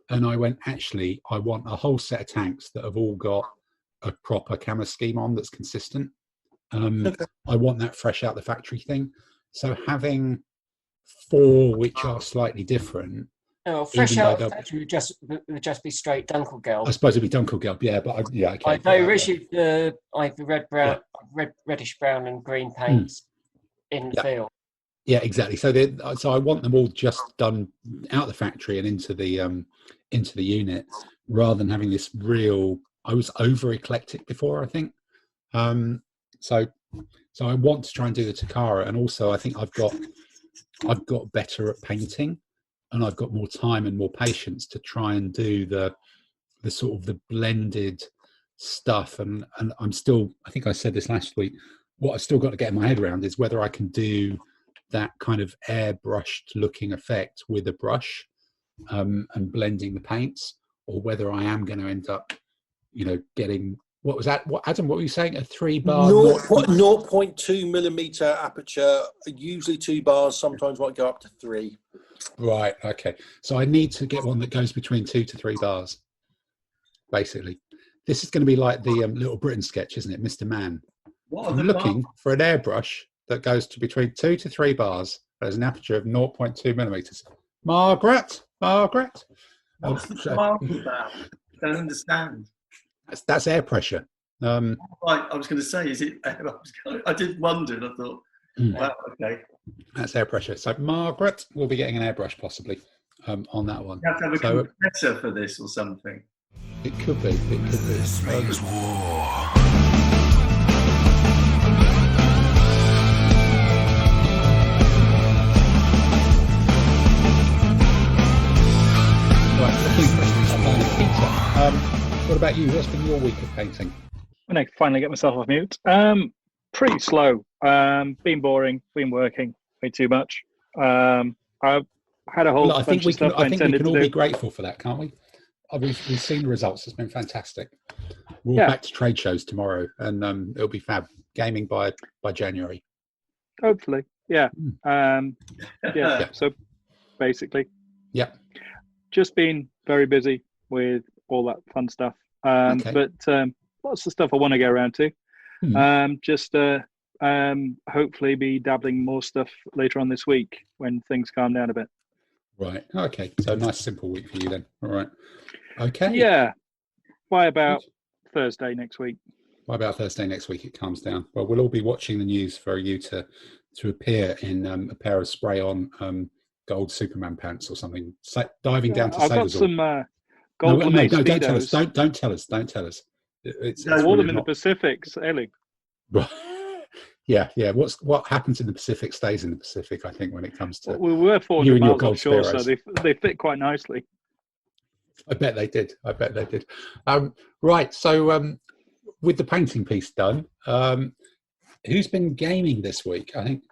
and I went, actually I want a whole set of tanks that have all got a proper camo scheme on that's consistent. I want that fresh out the factory thing. So having 4 which are slightly different. No, fresh out of the factory would just be straight Dunkelgelb. I suppose it'd be Dunkelgelb, yeah, but okay. I've issued the reddish brown and green paints in the field. Yeah, exactly. So I want them all just done out the factory and into the unit, rather than having this real. I was over eclectic before, I think. So I want to try and do the Takara, and also I think I've got better at painting. And I've got more time and more patience to try and do the sort of the blended stuff. And I'm still, I think I said this last week, what I've still got to get in my head around is whether I can do that kind of airbrushed looking effect with a brush and blending the paints, or whether I am going to end up, getting, what was that? Adam, what were you saying? A 3-bar? 0.2mm aperture, usually 2 bars, sometimes might go up to 3. Right, okay. So I need to get one that goes between 2 to 3 bars, basically. This is going to be like the Little Britain sketch, isn't it, Mr. Man? I'm looking for an airbrush that goes to between 2 to 3 bars. There's an aperture of 0.2mm. Margaret. What's the So spark about? Don't understand. that's air pressure. Right, I was going to say, is it? I did wonder, and I thought, wow, okay. That's air pressure. So Margaret will be getting an airbrush possibly on that one. You have to have a compressor for this or something. It could be. This means war. What about you? What's been your week of painting? When I finally get myself off mute, pretty slow. Been boring. Been working way too much. I've had a whole Look, I think bunch we of can. stuff I think we can all to be do. grateful for that, can't we? We've seen the results. It's been fantastic. We're all Yeah. back to trade shows tomorrow, and it'll be fab. Gaming by January. Hopefully, yeah. Yeah. So basically, Yeah. just been very busy with all that fun stuff. Okay. But lots of stuff I want to get around to. Just hopefully be dabbling more stuff later on this week when things calm down a bit. Right. Okay. So nice, simple week for you then. All right. Okay. Yeah. By about Thursday next week. By about Thursday next week, it calms down. Well, we'll all be watching the news for you to appear in a pair of spray-on gold Superman pants or something, diving down to I've got sailors. some gold No, lame don't tell us. Speedos. Don't tell us. Don't tell us. It's I wore them really in the not- Pacific sailing. Yeah. What happens in the Pacific stays in the Pacific. I think when it comes to We were you 400 and your miles gold offshore, so Speeros. they fit quite nicely. I bet they did. Right. So with the painting piece done, who's been gaming this week? I think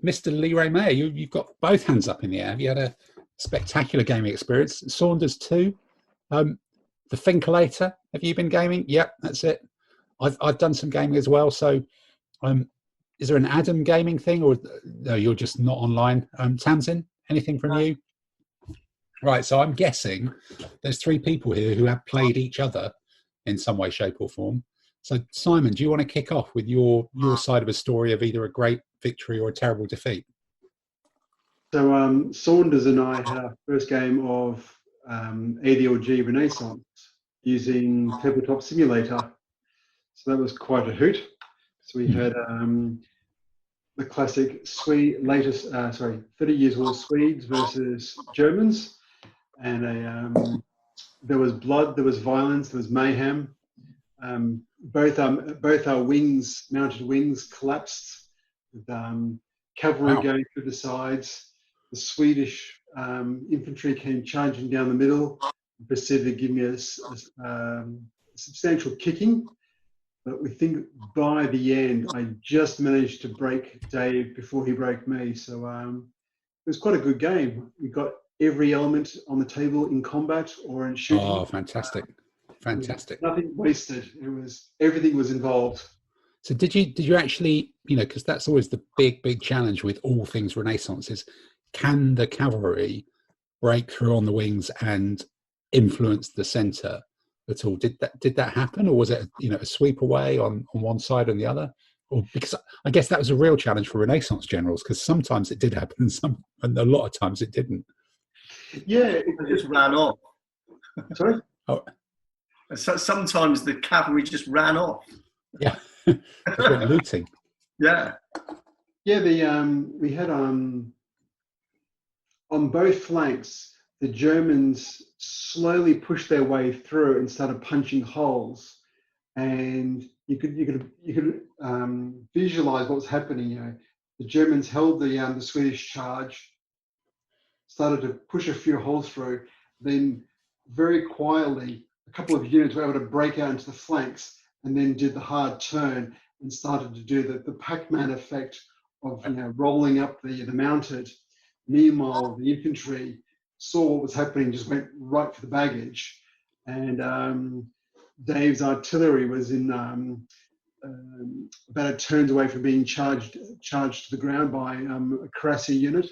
Mr. Leroy Mayer, you've got both hands up in the air. Have you had a spectacular gaming experience? Saunders too. The Finkulator, have you been gaming? Yep, that's it. I've done some gaming as well. So is there an Adam gaming thing, or no, you're just not online? Tamsin, anything from you? Right, so I'm guessing there's three people here who have played each other in some way, shape or form. So Simon, do you want to kick off with your side of a story of either a great victory or a terrible defeat? So Saunders and I had our first game of ADLG Renaissance using Tabletop Simulator. So that was quite a hoot. So we had the classic 30 years war Swedes versus Germans. And there was blood, there was violence, there was mayhem. Both our wings, mounted wings, collapsed with cavalry going through the sides. The Swedish infantry came charging down the middle and proceeded to give me a substantial kicking. But we think by the end, I just managed to break Dave before he broke me. So it was quite a good game. We got every element on the table in combat or in shooting. Oh, fantastic. Fantastic. Nothing wasted. Everything was involved. So did you actually, because that's always the big challenge with all things Renaissance is, can the cavalry break through on the wings and influence the center at all? Did that happen, or was it a sweep away on one side and the other? Or because I guess that was a real challenge for Renaissance generals, because sometimes it did happen and a lot of times it didn't. Yeah, It just ran off. Sorry? Oh, So sometimes the cavalry just ran off. yeah. Just went looting. Yeah. Yeah, we had on both flanks, the Germans slowly pushed their way through and started punching holes, and you could visualize what was happening. The Germans held the Swedish charge, started to push a few holes through, then very quietly a couple of units were able to break out into the flanks and then did the hard turn and started to do the Pac-Man effect of rolling up the mounted. Meanwhile, the infantry saw what was happening, just went right for the baggage. And Dave's artillery was in about a turn away from being charged to the ground by a Crassi unit.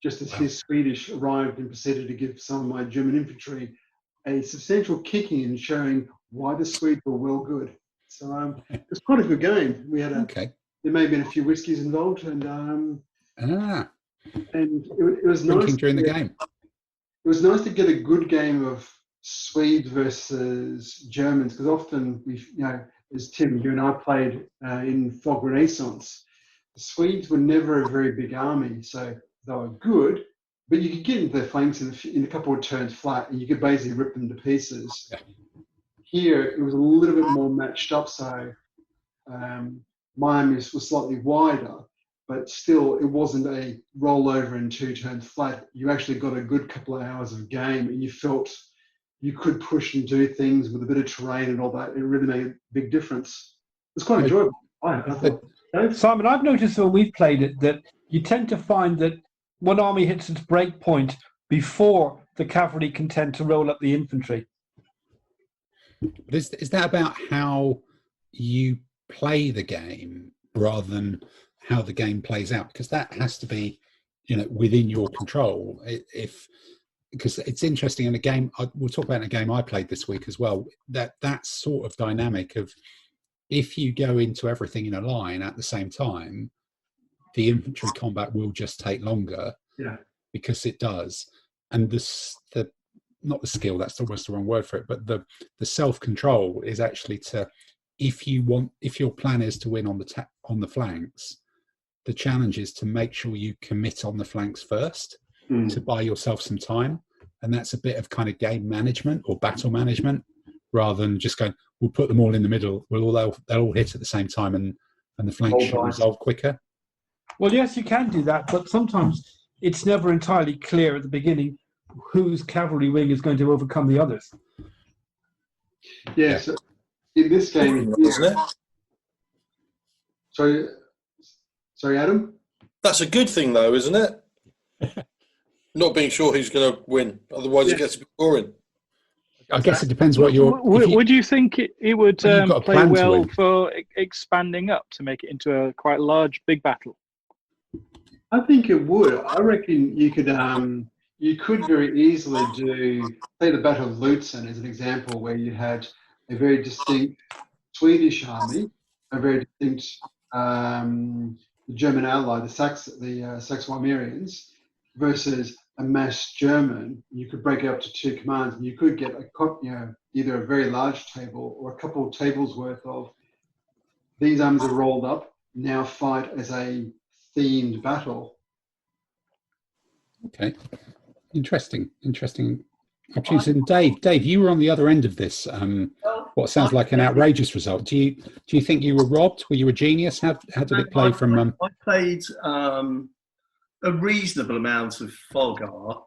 Just as his Swedish arrived and proceeded to give some of my German infantry a substantial kicking and showing why the Swedes were well good. So it was quite a good game. We had there may have been a few whiskies involved, and And it was nice drinking during the game. It was nice to get a good game of Swedes versus Germans, because often as Tim, you and I played in Fog Renaissance, the Swedes were never a very big army, so they were good, but you could get into their flanks in a couple of turns flat, and you could basically rip them to pieces. Yeah. Here, it was a little bit more matched up, so my army was slightly wider, but still, it wasn't a rollover in 2 turns flat. You actually got a good couple of hours of game, and you felt you could push and do things with a bit of terrain and all that. It really made a big difference. It was quite enjoyable. I thought. Simon, I've noticed when we've played it that you tend to find that one army hits its break point before the cavalry can tend to roll up the infantry. But is that about how you play the game rather than how the game plays out? Because that has to be, within your control. Because it's interesting in a game. We'll talk about a game I played this week as well. That sort of dynamic of, if you go into everything in a line at the same time, the infantry combat will just take longer. Yeah, because it does. And the not the skill, that's almost the wrong word for it, but the self-control is actually to, if your plan is to win on the flanks, the challenge is to make sure you commit on the flanks first to buy yourself some time. And that's a bit of kind of game management or battle management, rather than just going, we'll put them all in the middle, they'll all hit at the same time, and the flanks should resolve quicker. Well, yes, you can do that, but sometimes it's never entirely clear at the beginning whose cavalry wing is going to overcome the others. Yeah, so in this game, isn't it? Sorry, Adam? That's a good thing, though, isn't it? Not being sure who's going to win. Otherwise, it gets a bit boring. I guess it depends what you're... Would you think it would play well win. for expanding up to make it into a quite large, big battle? I think it would. I reckon you could very easily do, say, the Battle of Lutzen as an example, where you had a very distinct Swedish army, a very distinct German ally, the Saxe-Weimarians, versus a mass German. You could break it up to 2 commands, and you could get either a very large table or a couple of tables worth of these armies are rolled up, now fight as a themed battle. Okay, interesting opportunities. And Dave, you were on the other end of this. What sounds like an outrageous result. Do you think you were robbed? Were you a genius? How did it play from? I played a reasonable amount of Fogar,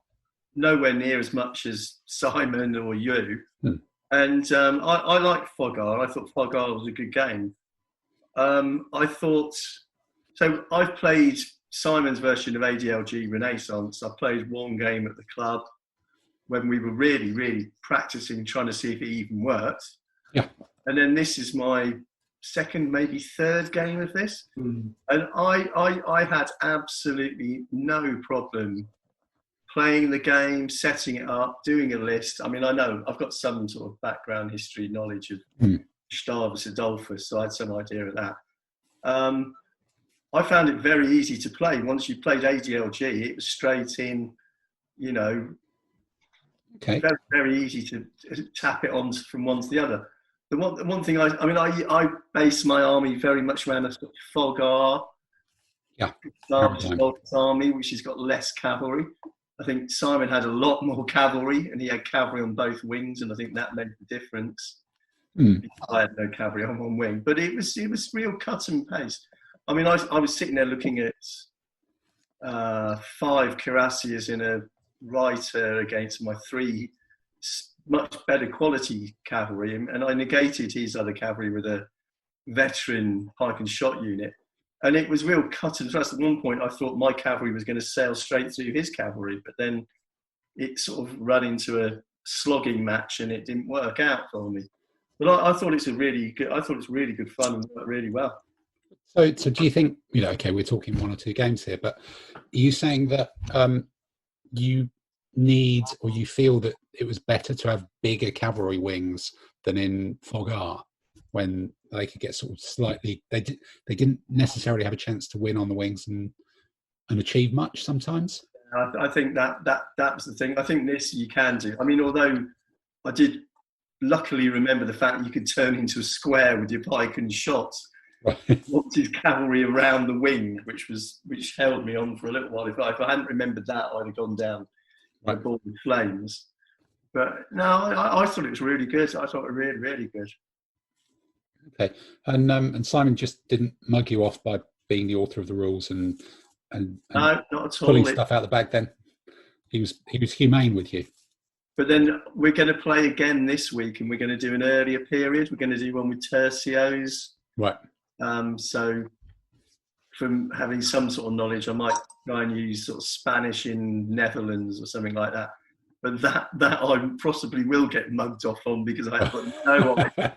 nowhere near as much as Simon or you. And I liked Fogar. I thought Fogar was a good game. I've played Simon's version of ADLG Renaissance. I played one game at the club when we were really, really practicing, trying to see if it even worked. Yeah. And then this is my second, maybe third game of this. And I had absolutely no problem playing the game, setting it up, doing a list. I mean, I know I've got some sort of background history knowledge of Gustavus Adolphus, so I had some idea of that. I found it very easy to play. Once you played ADLG, it was straight in, okay. Very, very easy to tap it on from one to the other. The one thing I base my army very much around a sort of Fogar, Gustavus army, which has got less cavalry. I think Simon had a lot more cavalry, and he had cavalry on both wings, and I think that made the difference. I had no cavalry on one wing, but it was real cut and paste. I mean, I was sitting there looking at 5 cuirassiers in a Reiter against my 3 much better quality cavalry, and I negated his other cavalry with a veteran pike and shot unit. And it was real cut and thrust. At one point, I thought my cavalry was going to sail straight through his cavalry, but then it sort of ran into a slogging match, and it didn't work out for me. But I thought it's really good fun and worked really well. So do you think, okay, we're talking 1 or 2 games here, but are you saying that you need, or you feel that it was better to have bigger cavalry wings than in Fogar, when they could get sort of slightly, they didn't necessarily have a chance to win on the wings, and achieve much sometimes. I think that was the thing. I think this you can do. I mean, although I did luckily remember the fact you could turn into a square with your pike and shot. What's his cavalry around the wing, which held me on for a little while. If I hadn't remembered that, I'd have gone down by ball with flames. But no, I thought it was really good. I thought it was really, really good. Okay, and Simon just didn't mug you off by being the author of the rules and no, not at all. Pulling stuff out of the bag. Then he was humane with you. But then we're going to play again this week, and we're going to do an earlier period. We're going to do one with tercios. Right. So from having some sort of knowledge, I might try and use sort of Spanish in Netherlands or something like that. But that I possibly will get mugged off on because I've got no idea.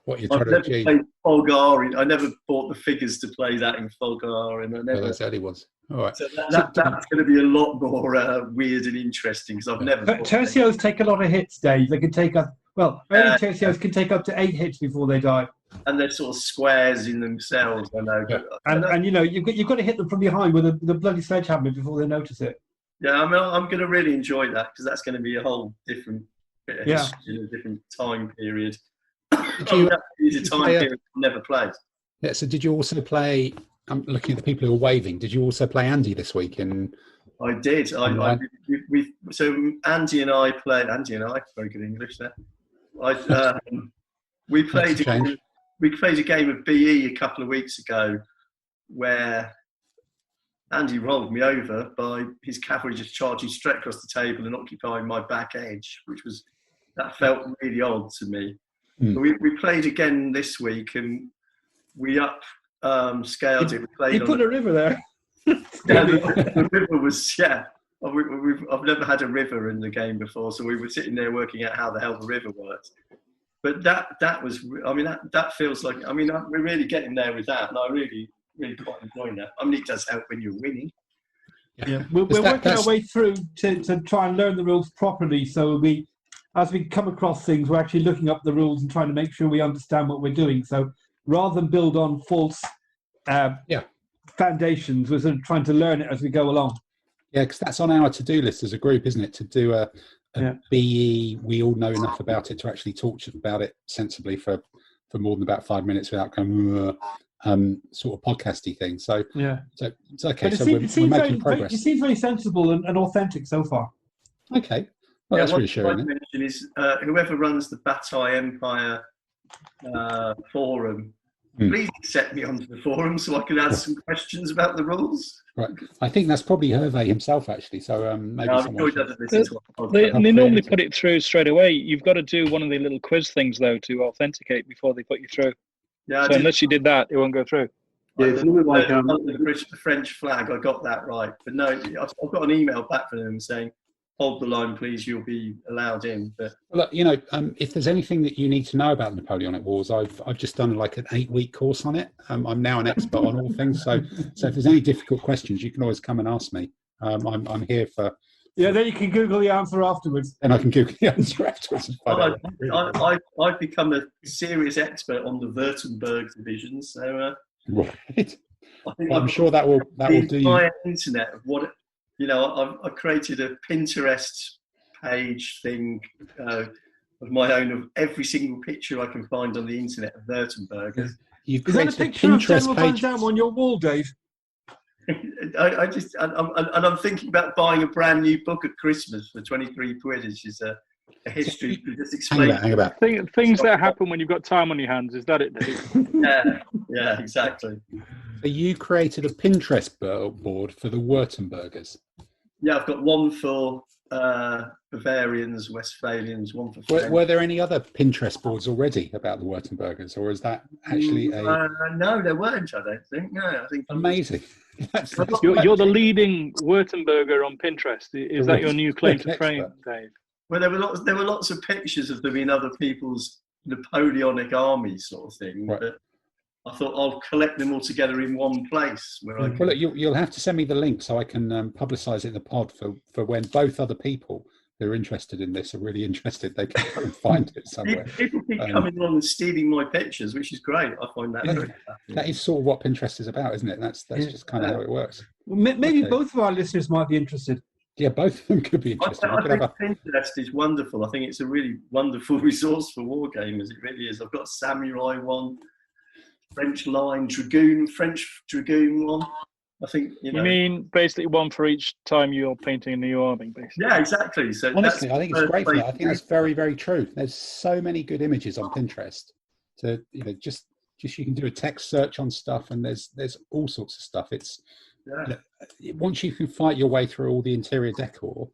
What you're trying to achieve. Played Folgar. I never bought the figures to play that in Folgar, and I never. Those early ones. All right. So that's going to be a lot more weird and interesting because I've never. Tercios take a lot of hits, Dave. They can take up. Well, early tercios can take up to 8 hits before they die. And they're sort of squares in themselves, I know. Yeah. And you know, you've got to hit them from behind with the bloody sledgehammer before they notice it. Yeah, I mean, I'm going to really enjoy that because that's going to be a whole different bit of history in a different time period. It's a time period I've never played. Yeah, so did you also play, I'm looking at the people who are waving, did you also play Andy this week? I did. So Andy and I, very good English there. We played a game of BE a couple of weeks ago where Andy rolled me over by his cavalry just charging straight across the table and occupying my back edge, that felt really odd to me. Mm. But we played again this week and we scaled it. We played you put a river there. Yeah, the river was, I've never had a river in the game before, so we were sitting there working out how the hell the river worked. But that was, I mean, that feels like, I mean, we're really getting there with that, and I really quite enjoying that. I mean, it does help when you're winning. Yeah, we're working our way through to try and learn the rules properly. So as we come across things, we're actually looking up the rules and trying to make sure we understand what we're doing. So rather than build on false foundations, we're sort of trying to learn it as we go along. Yeah, because that's on our to-do list as a group, isn't it? To do a BE, we all know enough about it to actually talk about it sensibly for more than about 5 minutes without going sort of podcasty thing. So so it's okay. So we're making progress. It seems very sensible and authentic so far. Okay, well that's reassuring. What I'd mention is whoever runs the Bataille Empire forum, please accept me onto the forum so I can ask some questions about the rules. Right, I think that's probably Hervé himself actually. So maybe they normally put it through straight away. You've got to do one of the little quiz things though to authenticate before they put you through. Yeah, so unless you did that, it won't go through. Yeah, it's a little bit like the French flag. I got that right, but no, I've got an email back from them saying, "Hold the line, please. You'll be allowed in." But well, look, you know, if there's anything that you need to know about the Napoleonic Wars, I've just done like an 8-week course on it. I'm now an expert on all things. So if there's any difficult questions, you can always come and ask me. I'm here for. Yeah, then you can Google the answer afterwards. And I can Google the answer afterwards. I've become a serious expert on the Württemberg division. So right. I'm sure that will do. The entire internet of what. You know, I created a Pinterest page thing of my own of every single picture I can find on the internet of Württemberg. Is that a picture of General Van Damme on your wall, Dave? I'm thinking about buying a brand new book at Christmas for 23 quid, which is a history to just explain. Hang about. Things that happen when you've got time on your hands. Is that it, Dave? Yeah, exactly. So you created a Pinterest board for the Württembergers. Yeah, I've got one for Bavarians, Westphalians, one for French. Were there any other Pinterest boards already about the Württembergers, or is that actually no, there weren't, I don't think. No, I think... Amazing. You're the leading Württemberger on Pinterest. Is that your new claim to fame, Dave? Well, there were lots of pictures of them in other people's Napoleonic army sort of thing, right. But I thought I'll collect them all together in one place. Well, look, you'll have to send me the link so I can publicise it in the pod for when both other people who are interested in this are really interested. They can go and find it somewhere. People keep coming along and stealing my pictures, which is great. I find that very that is sort of what Pinterest is about, isn't it? That's just kind of how it works. Maybe Okay. both of our listeners might be interested. Yeah, both of them could be I interesting. We could think have Pinterest is wonderful. I think it's a really wonderful resource for wargamers. It really is. I've got a samurai one, French dragoon one. I think You mean basically one for each time you're painting a new army, basically? Yeah, exactly. So honestly, I think it's great for that. I place. think that's very, very true. There's so many good images on Pinterest. To just you can do a text search on stuff, and there's all sorts of stuff. It's once you can fight your way through all the interior decor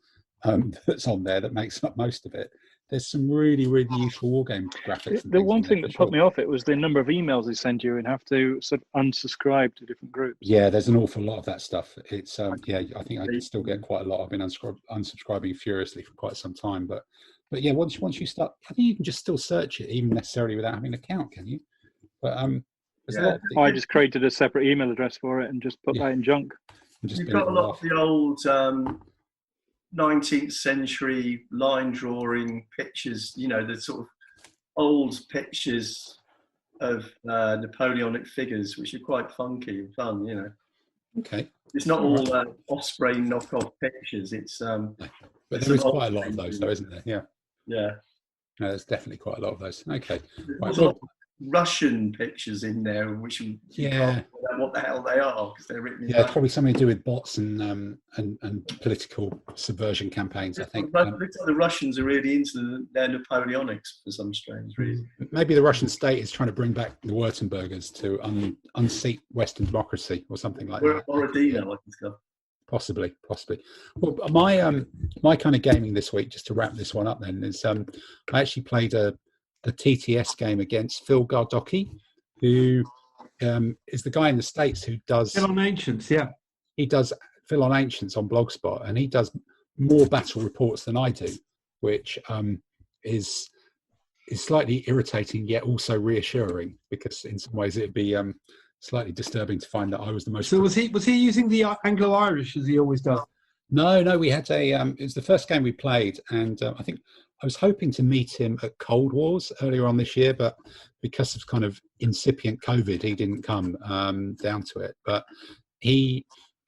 that's on there that makes up most of it. There's some really, really useful wargame graphics. The one thing that put me off it was the number of emails they send you and have to sort of unsubscribe to different groups. Yeah, there's an awful lot of that stuff. It's I think I can still get quite a lot. I've been unsubscribing furiously for quite some time, but yeah, once you start, I think you can just still search it, even necessarily without having an account, can you? But there's a lot. I just created a separate email address for it and just put that in junk. You've got a lot of the old 19th century line drawing pictures, the sort of old pictures of Napoleonic figures, which are quite funky and fun, Okay. It's not all Osprey knockoff pictures. It's but there is quite a lot of those, though, isn't there? Yeah. Yeah. No, there's definitely quite a lot of those. Okay. There's a lot of Russian pictures in there, which you can't work out what the hell they are because they're written. Yeah, it's probably something to do with bots and political subversion campaigns. I think. Looks like the Russians are really into their Napoleonics for some strange reason. Maybe the Russian state is trying to bring back the Württembergers to unseat Western democracy or something like that. Or Borodino, I think. Possibly. Well, my kind of gaming this week, just to wrap this one up, then is I actually played a TTS game against Phil Gardocki, who is the guy in the States who does Phil on Ancients. Yeah, he does Phil on Ancients on Blogspot, and he does more battle reports than I do, which is slightly irritating yet also reassuring, because in some ways it'd be slightly disturbing to find that I was the most. So was he using the Anglo-Irish as he always does? No, we had it was the first game we played, and I think I was hoping to meet him at Cold Wars earlier on this year, but because of kind of incipient COVID, he didn't come down to it. But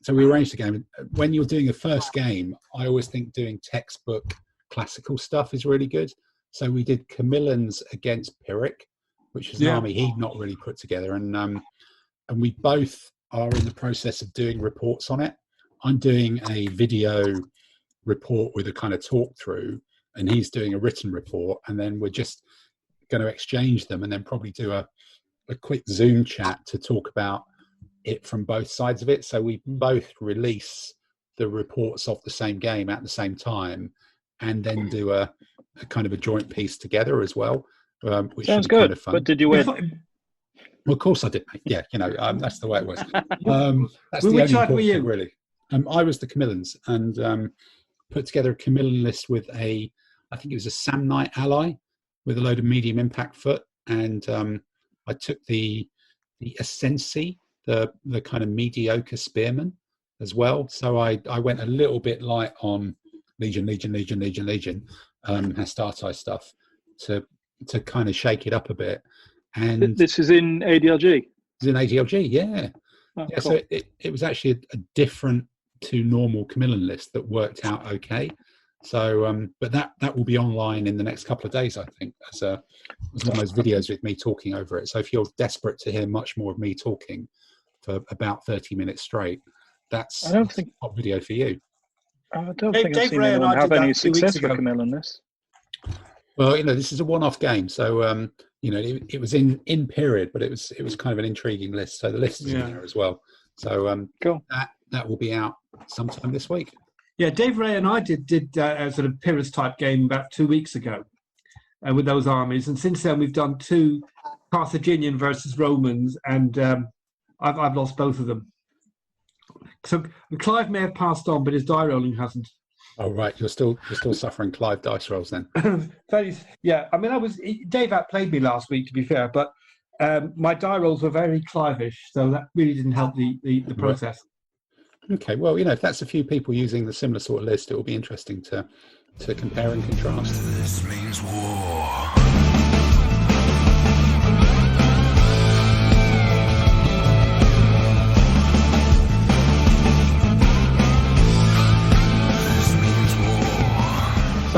so we arranged the game. When you're doing a first game, I always think doing textbook classical stuff is really good. So we did Camillans against Pyrrhic, which is an army he'd not really put together, and we both are in the process of doing reports on it. I'm doing a video report with a kind of talk through, and he's doing a written report, and then we're just going to exchange them and then probably do a quick Zoom chat to talk about it from both sides of it. So we both release the reports of the same game at the same time, and then do a kind of a joint piece together as well. Which sounds good. kind of fun. But did you win? Well, of course I did, mate. Yeah, that's the way it was. That's the Which only side were you? thing, really. I was the Camillans, and put together a Camillan list with I think it was a Samnite ally with a load of medium impact foot, and I took the Ascensi, the kind of mediocre spearmen as well. So I went a little bit light on Legion, Hastati stuff to kind of shake it up a bit. And this is in ADLG. It's in ADLG, yeah. Oh, yeah, cool. so it was actually a different to normal Camillan list that worked out okay. So, but that will be online in the next couple of days, I think, as one of those videos with me talking over it. So if you're desperate to hear much more of me talking for about 30 minutes straight, that's a top video for you. I don't think I've seen anyone have any success with Camillan list. Well, this is a one-off game, so it was in period, but it was kind of an intriguing list. So the list is in there as well. So cool. That will be out sometime this week. Yeah, Dave Ray and I did a sort of Pyrrhus type game about 2 weeks ago with those armies, and since then we've done 2 Carthaginian versus Romans, and I've lost both of them. So Clive may have passed on, but his die rolling hasn't. Oh right, you're still suffering Clive dice rolls then. Yeah, I mean, Dave outplayed me last week, to be fair, but my die rolls were very Clive-ish, so that really didn't help the process. Okay, well, if that's a few people using the similar sort of list, it will be interesting to compare and contrast. This means war.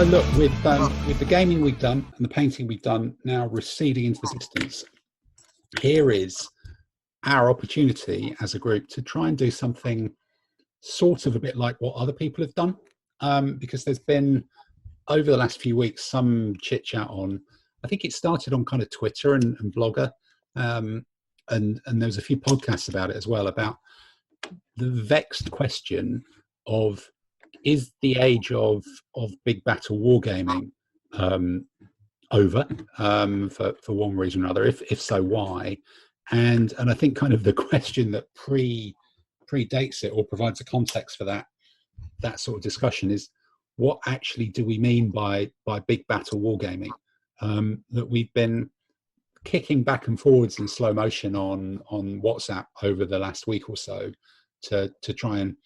I look with the gaming we've done and the painting we've done now receding into the distance, here is our opportunity as a group to try and do something sort of a bit like what other people have done, because there's been over the last few weeks some chit chat on, I think it started on kind of Twitter and Blogger, and there was a few podcasts about it as well, about the vexed question of, is the age of big battle wargaming over, for one reason or another? If so, why? And I think kind of the question that predates it or provides a context for that sort of discussion is, what actually do we mean by big battle wargaming? That we've been kicking back and forwards in slow motion on WhatsApp over the last week or so to try and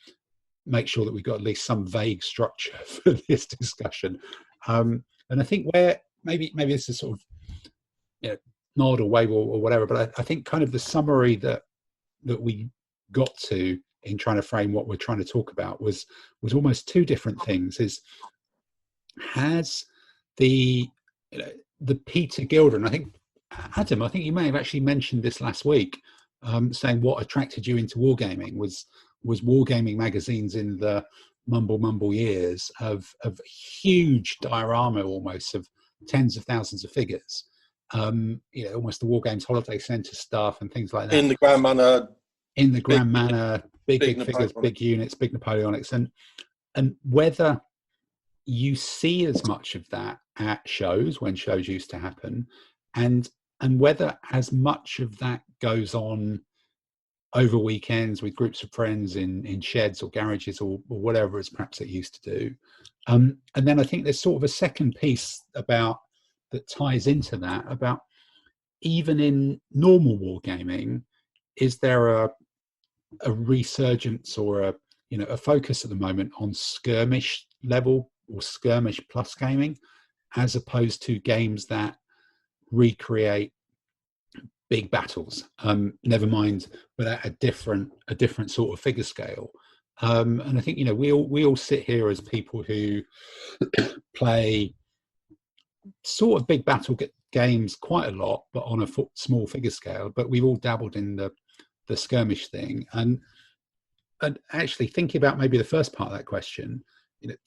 make sure that we've got at least some vague structure for this discussion. And I think where maybe this is sort of nod or wave or whatever, but I think kind of the summary that we got to in trying to frame what we're trying to talk about was almost two different things. Is, has the Peter Gilder, and I think Adam, I think you may have actually mentioned this last week, saying what attracted you into wargaming was wargaming magazines in the mumble years of huge diorama, almost, of tens of thousands of figures, almost the Wargames Holiday Centre stuff and things like that. In the Grand Manor. In the Grand Manor, big figures, big units, big Napoleonics, and whether you see as much of that at shows, when shows used to happen, and whether as much of that goes on over weekends with groups of friends in sheds or garages or whatever as perhaps it used to do. And then I think there's sort of a second piece that ties into that, about even in normal wargaming, is there a resurgence or a focus at the moment on skirmish level or skirmish plus gaming, as opposed to games that recreate big battles, never mind, but at a different sort of figure scale. And I think we all sit here as people who play sort of big battle games quite a lot, but on a small figure scale. But we've all dabbled in the skirmish thing, and actually thinking about maybe the first part of that question,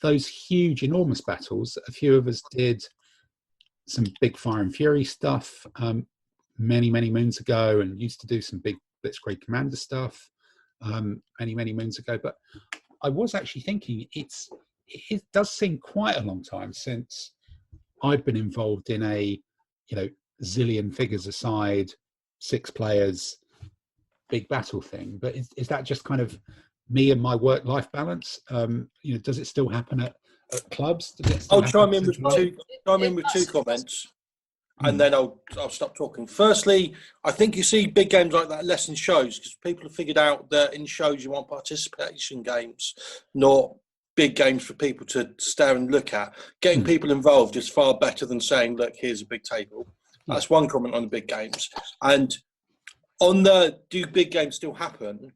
those huge, enormous battles. A few of us did some big Fire and Fury stuff many moons ago, and used to do some big Blitzkrieg Commander stuff many moons ago. But I was actually thinking it does seem quite a long time since I've been involved in a zillion figures aside, 6 players, big battle thing. But is that just kind of me and my work-life balance? Does it still happen at clubs? I'll chime in with two comments, and then I'll stop talking. Firstly, I think you see big games like that less in shows, because people have figured out that in shows you want participation games, not big games for people to stare and look at. Getting people involved is far better than saying, look, here's a big table. That's one comment on the big games. And on the, do big games still happen?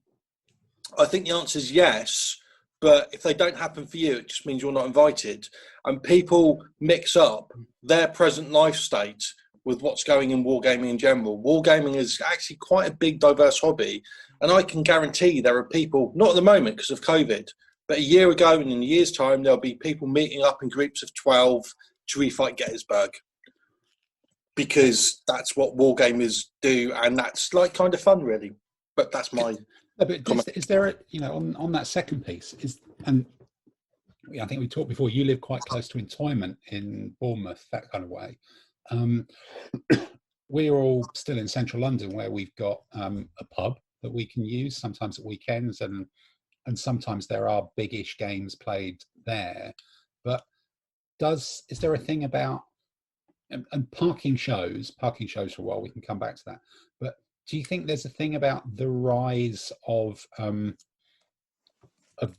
I think the answer is yes, but if they don't happen for you, it just means you're not invited. And people mix up their present life state with what's going in wargaming in general. Wargaming is actually quite a big, diverse hobby. And I can guarantee there are people, not at the moment because of COVID, but a year ago and in a year's time, there'll be people meeting up in groups of 12 to refight Gettysburg, because that's what wargamers do, and that's like kind of fun, really. But that's my comment. Is there on that second piece, and I think we talked before, you live quite close to Entoyment in Bournemouth, that kind of way. We're all still in central London, where we've got a pub that we can use sometimes at weekends, and sometimes there are big-ish games played there. But is there a thing about, and parking shows for a while, we can come back to that, but do you think there's a thing about the rise of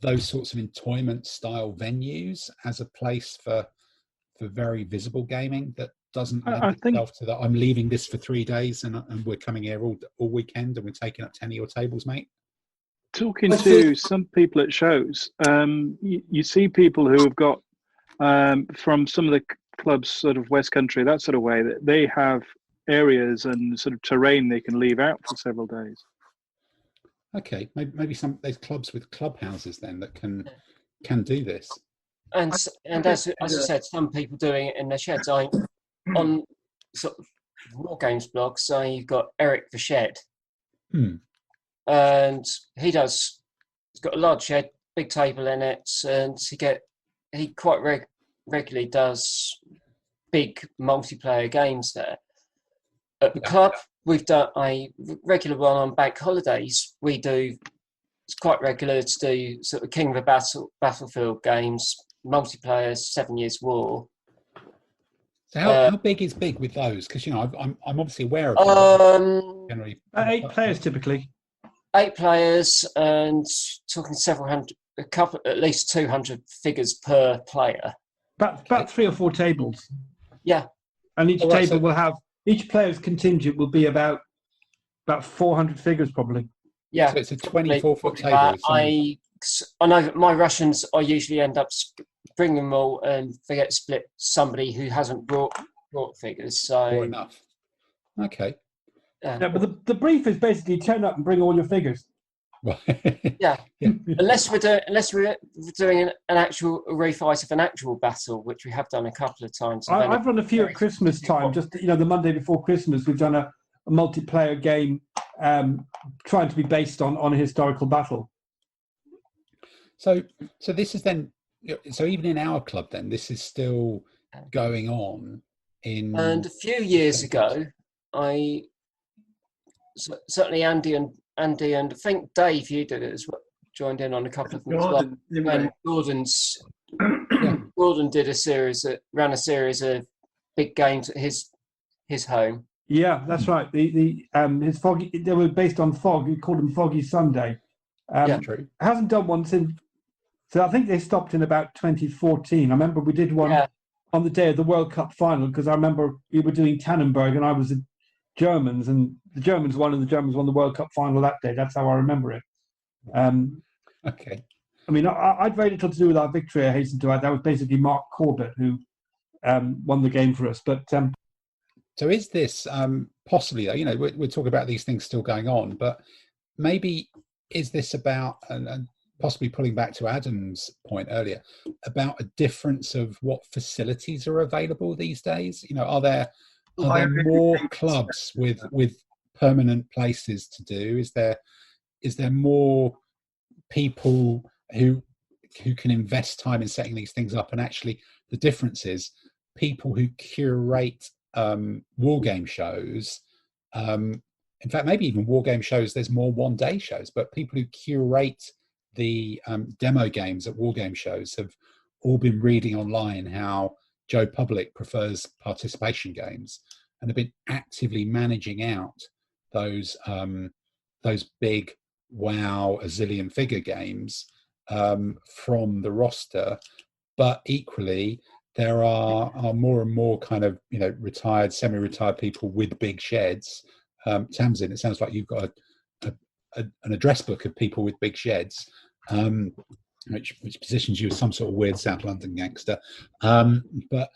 those sorts of Entoyment style venues as a place for very visible gaming that doesn't lend itself to that? I'm leaving this for 3 days and we're coming here all weekend and we're taking up 10 of your tables, mate. Talking to some people at shows, you see people who have got from some of the clubs, sort of West Country, that sort of way, that they have areas and sort of terrain they can leave out for several days. Okay, maybe some there's clubs with clubhouses then that can do this. And as I said, some people doing it in their sheds. On sort of war games blogs, you've got Eric the Shed, and he's got a large shed, big table in it, and he quite regularly does big multiplayer games there. At the club, we've done a regular one on bank holidays. It's quite regular to do sort of King of the Battlefield games, multiplayer, 7 Years War. So how big is big with those? Because I'm obviously aware of them. Generally, 8 players typically. 8 players, and talking several hundred, at least 200 figures per player. About 3 or 4 tables. Yeah, and each table will have each player's contingent will be about 400 figures probably. Yeah, so it's a 24-foot table. I know that my Russians, I usually end up bringing them all, and they get split somebody who hasn't brought figures. So Fair enough. Okay. Yeah, but the brief is basically turn up and bring all your figures. Right. Yeah. Unless we're doing an actual refight of an actual battle, which we have done a couple of times. I've run a few at Christmas time. Just the Monday before Christmas, we've done a multiplayer game trying to be based on a historical battle. So this is then. So even in our club, then this is still going on. And a few years ago, certainly Andy and I think Dave, you did it as well, joined in on a couple of things. When Gordon ran a series of big games at his home. Yeah, that's right. His Foggy, they were based on fog. We called them Foggy Sunday. True. Hasn't done one since. So I think they stopped in about 2014. I remember we did one on the day of the World Cup final, because I remember we were doing Tannenberg and I was the Germans, and the Germans won, and the Germans won the World Cup final that day. That's how I remember it. Okay. I mean, I had very little to do with our victory, I hasten to add. That was basically Mark Corbett who won the game for us. But so is this possibly, we're talking about these things still going on, but maybe is this about, and possibly pulling back to Adam's point earlier, about a difference of what facilities are available these days? Are there more clubs with permanent places to do? Is there more people who can invest time in setting these things up? And actually, the difference is people who curate war game shows. In fact, maybe even war game shows. There's more one-day shows, but people who curate the demo games at war game shows have all been reading online how Joe Public prefers participation games, and have been actively managing out those big wow a zillion figure games from the roster. But equally, there are more and more kind of retired, semi-retired people with big sheds. Tamsin, it sounds like you've got an address book of people with big sheds, which positions you as some sort of weird South London gangster. But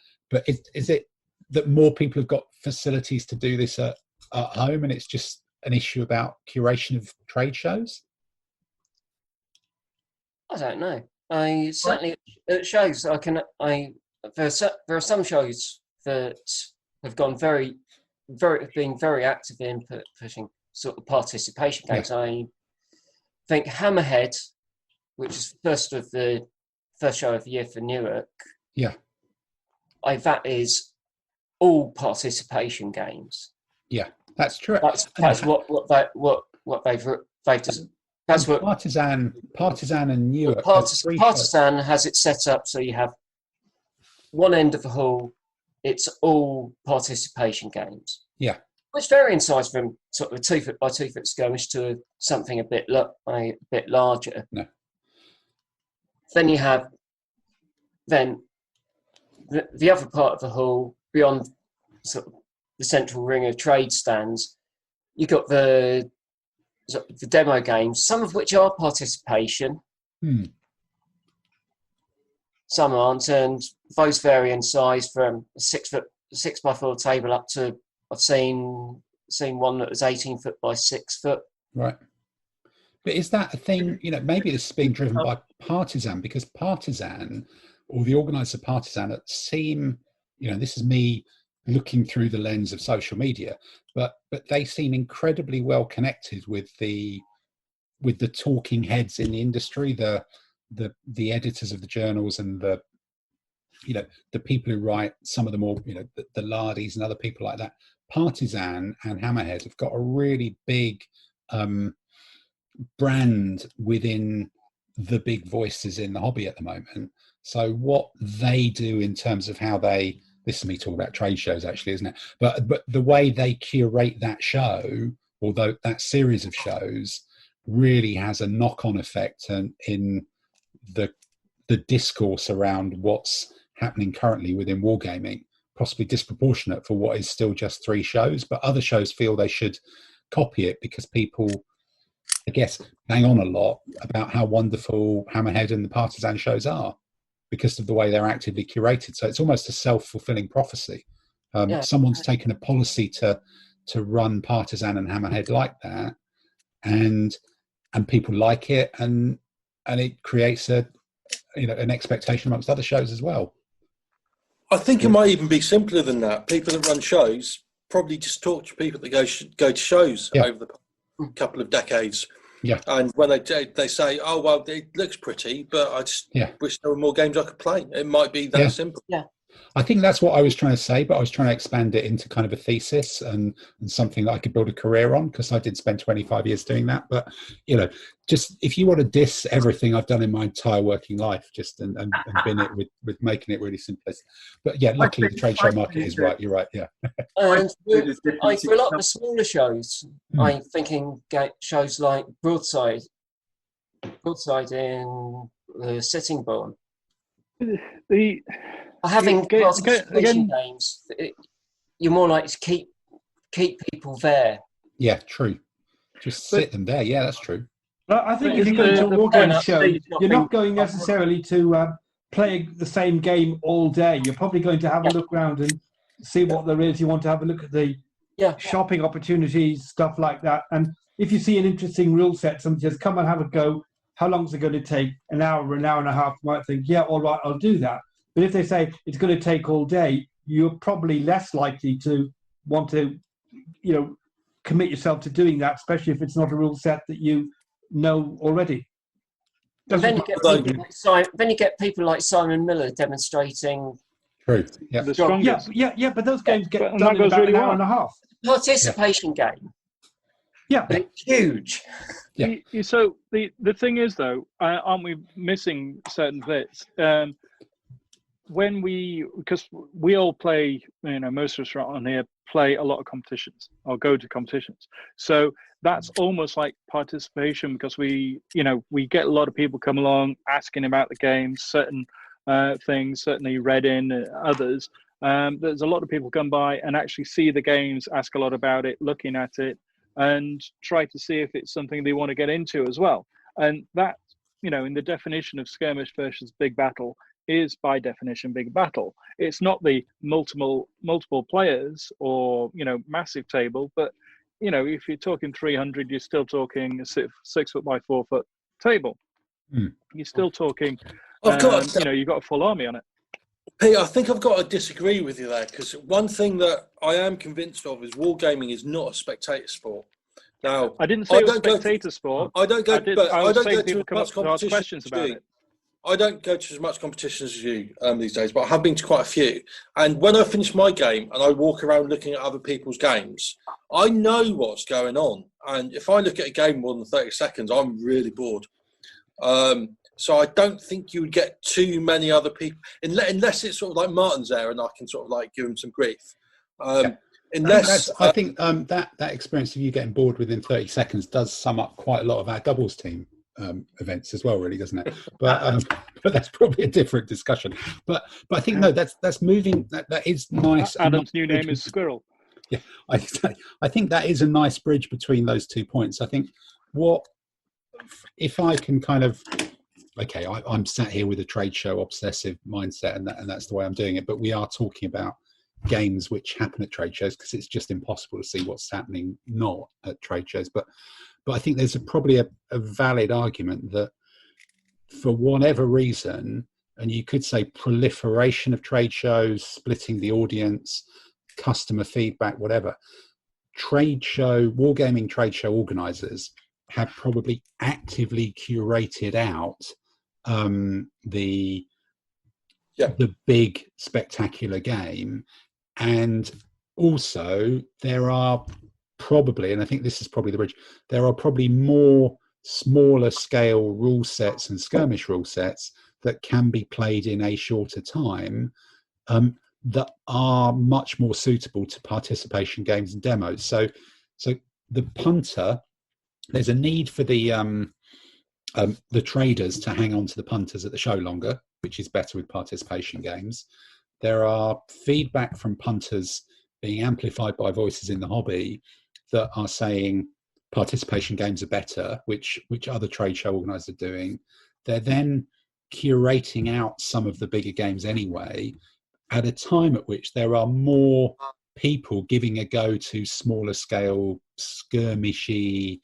is it that more people have got facilities to do this at home, and it's just an issue about curation of trade shows? I don't know. I certainly at shows there are some shows that have gone been very active in pushing sort of participation games. Yeah. I think Hammerhead, which is the first show of the year for Newark. Yeah. That is all participation games. Yeah, that's true. That's what they've just. That's what Partisan and Newark. Partisan has it set up so you have one end of the hall. It's all participation games. Yeah. Which vary in size from sort of a 2 foot by 2 foot skirmish to something a bit larger. No. Then you have the other part of the hall beyond sort of the central ring of trade stands. You got the demo games, some of which are participation. some aren't, and those vary in size from a 6x4 table up to I've seen one that was 18 foot by 6 foot. Right. But is that a thing, maybe it's being driven by Partisan, because Partisan, or the organizer Partisan, seem, this is me looking through the lens of social media, but they seem incredibly well connected with the talking heads in the industry, the editors of the journals, and the people who write some of the more, the Lardies and other people like that. Partisan and Hammerhead have got a really big brand within the big voices in the hobby at the moment. So what they do in terms of how they, this is me talking about trade shows actually, isn't it? But the way they curate that show, although that series of shows, really has a knock-on effect in the discourse around what's happening currently within wargaming, possibly disproportionate for what is still just 3 shows, but other shows feel they should copy it because people, I guess, hang on a lot about how wonderful Hammerhead and the Partisan shows are because of the way they're actively curated. So it's almost a self-fulfilling prophecy. Someone's taken a policy to run Partisan and Hammerhead like that, and people like it, and it creates an expectation amongst other shows as well. I think it might even be simpler than that. People that run shows probably just talk to people that go to shows over the couple of decades. Yeah. And when they say, oh, well, it looks pretty, but I just wish there were more games I could play. It might be that simple. Yeah. I think that's what I was trying to say, but I was trying to expand it into kind of a thesis and something that I could build a career on, because I did spend 25 years doing that. But, just if you want to diss everything I've done in my entire working life, just and bin it with making it really simplistic. But yeah, luckily the trade show market is right. You're right. Yeah. And for a lot of the smaller shows, I'm thinking shows like Broadside in Sittingbourne. Having participation games, you're more likely to keep people there. Yeah, true. Just sit them there. Yeah, that's true. Well, I think if you go to a wargame show, you're not going necessarily to play the same game all day. You're probably going to have a look around and see what there is. You want to have a look at the shopping opportunities, stuff like that. And if you see an interesting rule set, somebody says, come and have a go. How long is it going to take? An hour and a half. You might think, yeah, all right, I'll do that. But if they say it's going to take all day, you're probably less likely to want to, commit yourself to doing that, especially if it's not a rule set that you know already. Then you get people like Simon Miller demonstrating. True. Yeah. The strongest. Yeah. But those games get done in about an hour and a half. Participation game. Yeah. But it's huge. Yeah. So the thing is, though, aren't we missing certain bits? Because we all play, most of us on here play a lot of competitions or go to competitions. So that's almost like participation, because we get a lot of people come along asking about the games, certain things, certainly Reading, others. There's a lot of people come by and actually see the games, ask a lot about it, looking at it, and try to see if it's something they want to get into as well. And that, in the definition of skirmish versus big battle, is by definition big battle. It's not the multiple players or massive table, but if you're talking 300, you're still talking a 6 foot by 4 foot table. You're still talking you've got a full army on it. Pete, I think I've got to disagree with you there, because one thing that I am convinced of is wargaming is not a spectator sport. Now, I didn't say it was a spectator sport. I don't go to people come up to ask questions about it. I don't go to as much competitions as you these days, but I have been to quite a few. And when I finish my game and I walk around looking at other people's games, I know what's going on. And if I look at a game more than 30 seconds, I'm really bored. So I don't think you would get too many other people, unless it's sort of like Martin's there and I can sort of like give him some grief. I think that experience of you getting bored within 30 seconds does sum up quite a lot of our doubles team events as well, really, doesn't it? But that's probably a different discussion. But I think that's moving. That is nice. Adam's new name is Squirrel. Yeah, I think that is a nice bridge between those 2 points. I think if I can kind of okay, I'm sat here with a trade show obsessive mindset, and that's the way I'm doing it. But we are talking about games which happen at trade shows, because it's just impossible to see what's happening not at trade shows. But I think there's probably a valid argument that for whatever reason, and you could say proliferation of trade shows, splitting the audience, customer feedback, whatever, wargaming trade show organizers have probably actively curated out the big spectacular game. And also there are probably, and I think this is probably the bridge, there are probably more smaller scale rule sets and skirmish rule sets that can be played in a shorter time, that are much more suitable to participation games and demos. So the punter, there's a need for the traders to hang on to the punters at the show longer, which is better with participation games. There are feedback from punters being amplified by voices in the hobby that are saying participation games are better, which other trade show organizers are doing. They're then curating out some of the bigger games anyway, at a time at which there are more people giving a go to smaller scale, skirmishy,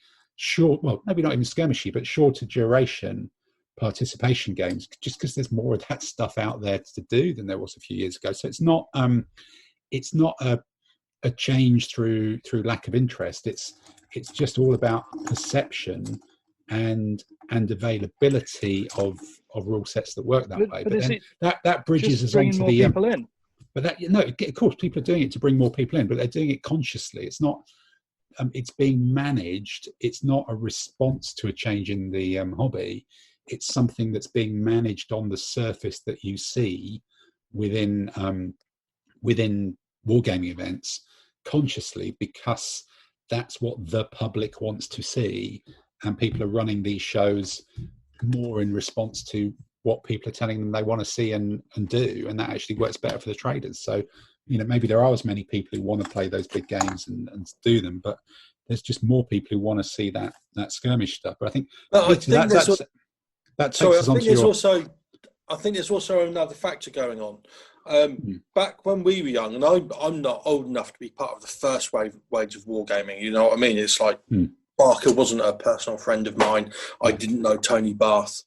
maybe not even skirmishy, but shorter duration participation games, just because there's more of that stuff out there to do than there was a few years ago. So it's not a change through lack of interest. It's just all about perception and availability of rule sets that work that way. But then that bridges us onto the people in. But of course, people are doing it to bring more people in, but they're doing it consciously. It's not. It's being managed. It's not a response to a change in the hobby. It's something that's being managed on the surface that you see within wargaming events consciously, because that's what the public wants to see, and people are running these shows more in response to what people are telling them they want to see and do, and that actually works better for the traders. So, maybe there are as many people who want to play those big games and do them, but there's just more people who want to see that skirmish stuff. But I think I think there's also another factor going on. Back when we were young, and I'm not old enough to be part of the first wave of wargaming, you know what I mean? It's like Barker wasn't a personal friend of mine. I didn't know Tony Bath.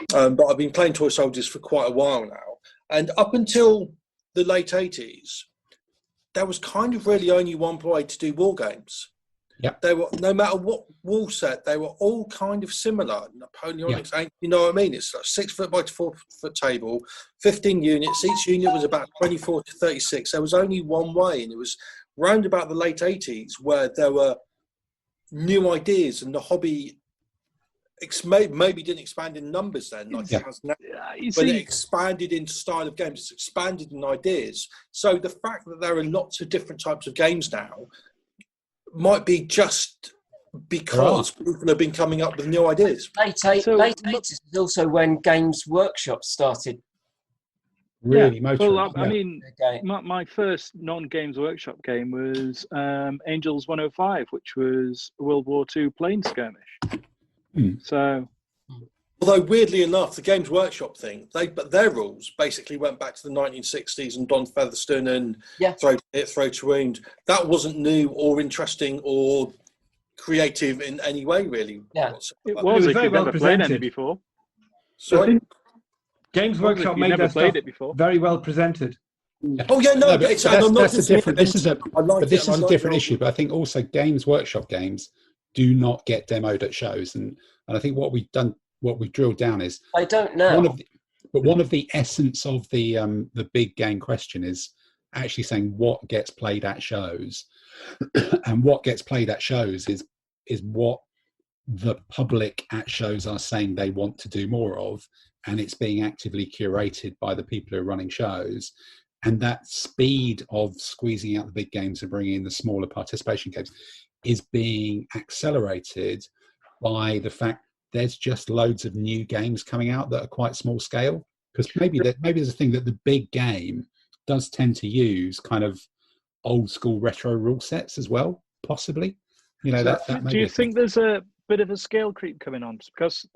But I've been playing Toy Soldiers for quite a while now. And up until the late 80s, there was kind of really only one way to do war games. Yep. They were, no matter what wall set, they were all kind of similar. Napoleonic, you know what I mean? It's a 6 foot by 4 foot table, 15 units. Each unit was about 24 to 36. There was only one way, and it was round about the late 80s where there were new ideas, and the hobby maybe didn't expand in numbers then, like it has now, but it expanded in style of games. It's expanded in ideas. So the fact that there are lots of different types of games now might be just because people have been coming up with new ideas. Late 80s is also when Games Workshop started. Really, I mean, my first non-Games Workshop game was Angels 105, which was a World War II plane skirmish. So, although weirdly enough, the Games Workshop thing, but their rules basically went back to the 1960s and Don Featherston and Throw to Wound. That wasn't new or interesting or creative in any way, really. Yeah, it was if you've never played any before. Sorry? Games Workshop made that stuff very well presented. Oh yeah, no, but that's a different. This is a different issue. But I think also Games Workshop games do not get demoed at shows, and I think what we've drilled down is I don't know. One of the essence of the big game question is actually saying what gets played at shows, and what gets played at shows is what the public at shows are saying they want to do more of, and it's being actively curated by the people who are running shows. And that speed of squeezing out the big games and bringing in the smaller participation games is being accelerated by the fact there's just loads of new games coming out that are quite small scale. Because maybe there's a thing that the big game does tend to use kind of old school retro rule sets as well, possibly. Do you think there's a bit of a scale creep coming on because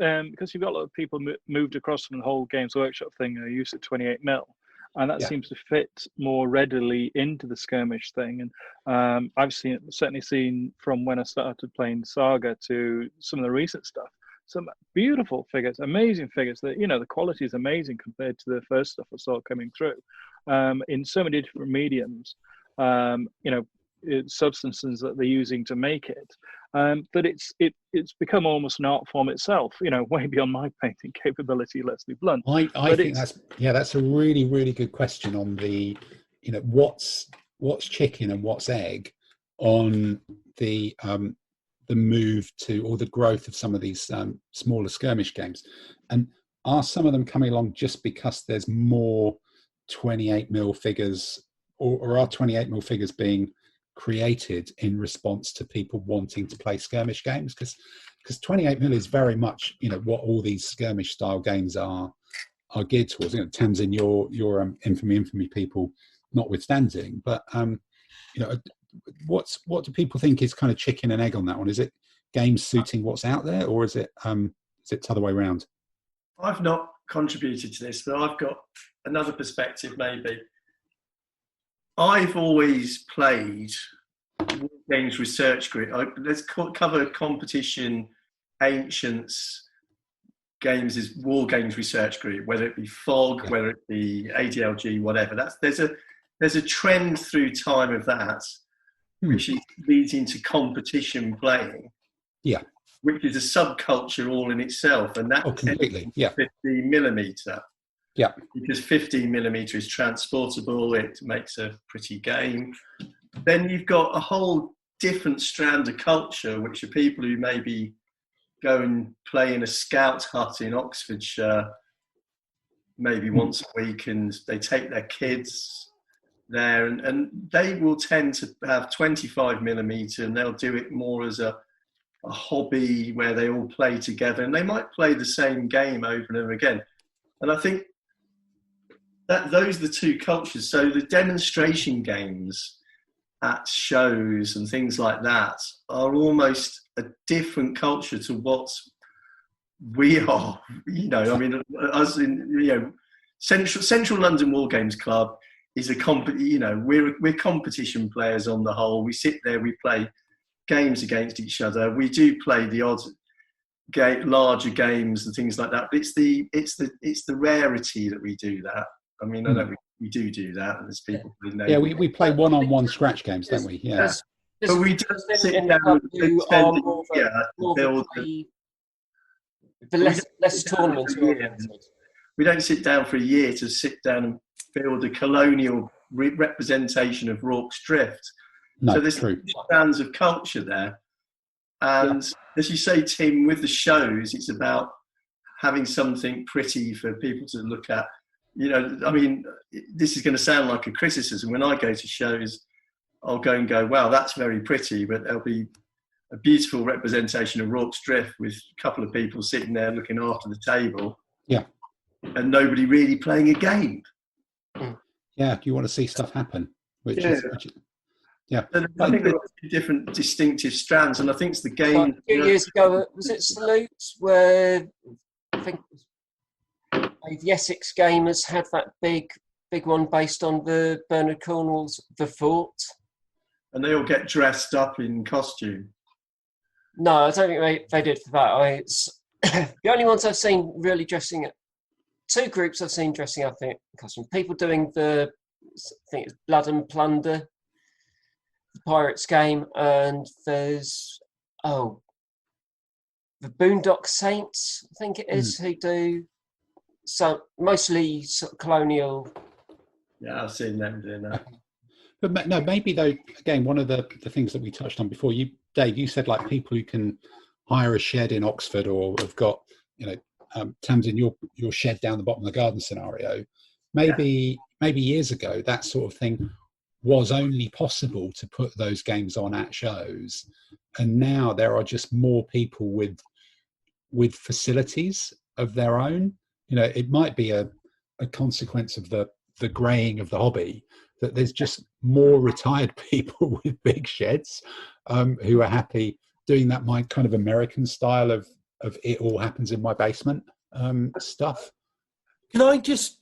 you've got a lot of people moved across from the whole Games Workshop thing and are used to 28mm, and that seems to fit more readily into the skirmish thing. And I've certainly seen from when I started playing Saga to some of the recent stuff, some beautiful figures, amazing figures. That the quality is amazing compared to the first stuff I saw coming through in so many different mediums. Substances that they're using to make it, but it's become almost an art form itself. Way beyond my painting capability. Let's be blunt. I think that's a really, really good question on the what's chicken and what's egg on the move to, or the growth of some of these smaller skirmish games, and are some of them coming along just because there's more 28mm figures, or are 28mm figures being created in response to people wanting to play skirmish games? Because 28mm is very much what all these skirmish style games are geared towards. Tamsin, your infamy people notwithstanding, but what do people think is kind of chicken and egg on that one? Is it games suiting what's out there, or is it the other way around? I've not contributed to this, but I've got another perspective maybe. I've always played War Games Research Group. Let's cover competition ancients games as War Games Research Group, whether it be FOG, whether it be ADLG, whatever. There's a trend through time of that, which leads into competition playing. Yeah. Which is a subculture all in itself, and that completely. Yeah. 15mm. Yeah. Because 15mm is transportable, it makes a pretty game. Then you've got a whole different strand of culture, which are people who maybe go and play in a scout hut in Oxfordshire maybe once a week, and they take their kids there, and they will tend to have 25mm, and they'll do it more as a hobby where they all play together, and they might play the same game over and over again. And I think that those are the two cultures. So the demonstration games at shows and things like that are almost a different culture to what we are. Us in Central London War Games Club is we're competition players on the whole. We sit there, we play games against each other. We do play the odd larger games and things like that. But it's the rarity that we do that. I mean, I know we do that, and there's people who know. Yeah, we play one-on-one scratch games, don't we? Yeah. But we just sit down and spend the less tournaments. We don't sit down for a year to sit down and build a colonial representation of Rorke's Drift. No, so there's strands of culture there. And as you say, Tim, with the shows, it's about having something pretty for people to look at. This is going to sound like a criticism. When I go to shows, I'll go and go, wow, that's very pretty, but there'll be a beautiful representation of Rorke's Drift with a couple of people sitting there looking after the table. Yeah. And nobody really playing a game. Yeah, you want to see stuff happen. Yeah. And I think there are different distinctive strands, and I think it's the game. Like 2 years ago, was it Salute, where I think the Essex Gamers had that big one based on the Bernard Cornwell's The Fort. And they all get dressed up in costume. No, I don't think they did for that. The only ones I've seen really dressing it, two groups I've seen dressing up in costume. People doing I think it's Blood and Plunder, the Pirates game, and there's the Boondock Saints, I think it is, who do mostly sort of colonial. Yeah, I've seen them doing that. But no, maybe though, again, one of the things that we touched on before, Dave, you said like people who can hire a shed in Oxford or have got, Tamsin, your shed down the bottom of the garden scenario. Maybe years ago, that sort of thing was only possible to put those games on at shows. And now there are just more people with facilities of their own. It might be a consequence of the greying of the hobby, that there's just more retired people with big sheds who are happy doing that my kind of American style of it all happens in my basement stuff. Can I just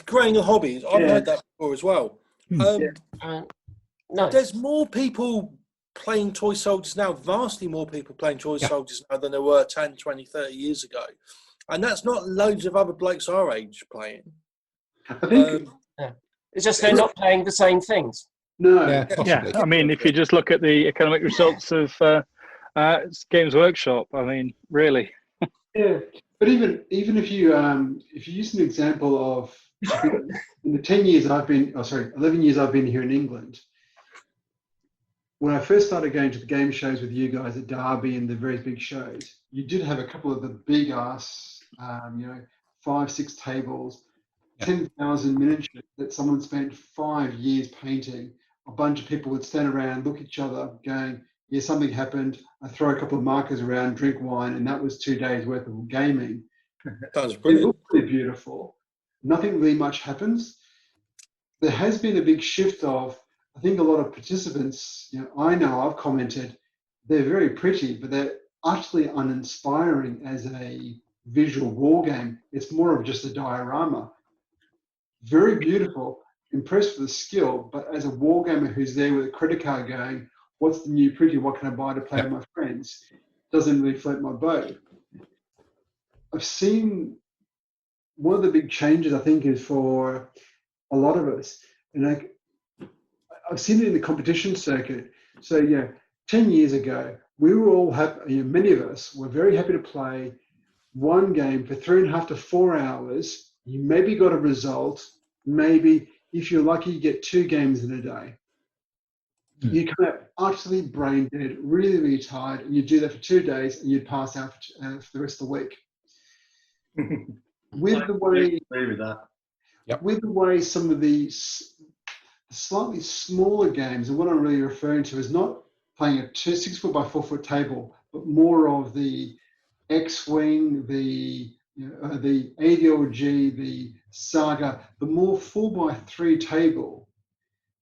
graying of hobbies? I've heard that before as well. No, There's more people playing toy soldiers now, vastly more people playing toy soldiers now than there were 10, 20, 30 years ago. And that's not loads of other blokes our age playing. I think it's just they're not playing the same things. no. Yeah, possibly. I mean, if you just look at the economic results of Games Workshop, I mean, really. Yeah, but even if you use an example of in the 11 years I've been here in England. When I first started going to the game shows with you guys at Derby and the very big shows, you did have a couple of the big ass, 5-6 tables, 10,000 miniatures that someone spent 5 years painting. A bunch of people would stand around, look at each other, going, "Yeah, something happened. I throw a couple of markers around, drink wine, and that was 2 days worth of gaming." That was It brilliant. looked pretty beautiful. Nothing really much happens. There has been a big shift of, I think a lot of participants, I've commented, they're very pretty, but they're utterly uninspiring as a visual war game. It's more of just a diorama. Very beautiful, impressed with the skill, but as a war gamer who's there with a credit card going, "What's the new pretty? What can I buy to play with my friends?" Doesn't really float my boat. I've seen one of the big changes, I think, is for a lot of us, and I've seen it in the competition circuit. So 10 years ago, we were all happy, many of us were very happy to play one game for 3.5 to 4 hours. You maybe got a result. Maybe if you're lucky, you get 2 games in a day. You come out utterly brain dead, really, really tired, and you do that for 2 days, and you'd pass out for the rest of the week. With the way, agree with that. with the way some of these slightly smaller games, and what I'm really referring to is not playing a 6 foot by 4 foot table, but more of the X-Wing, the ADLG, the Saga, the more 4x3 table.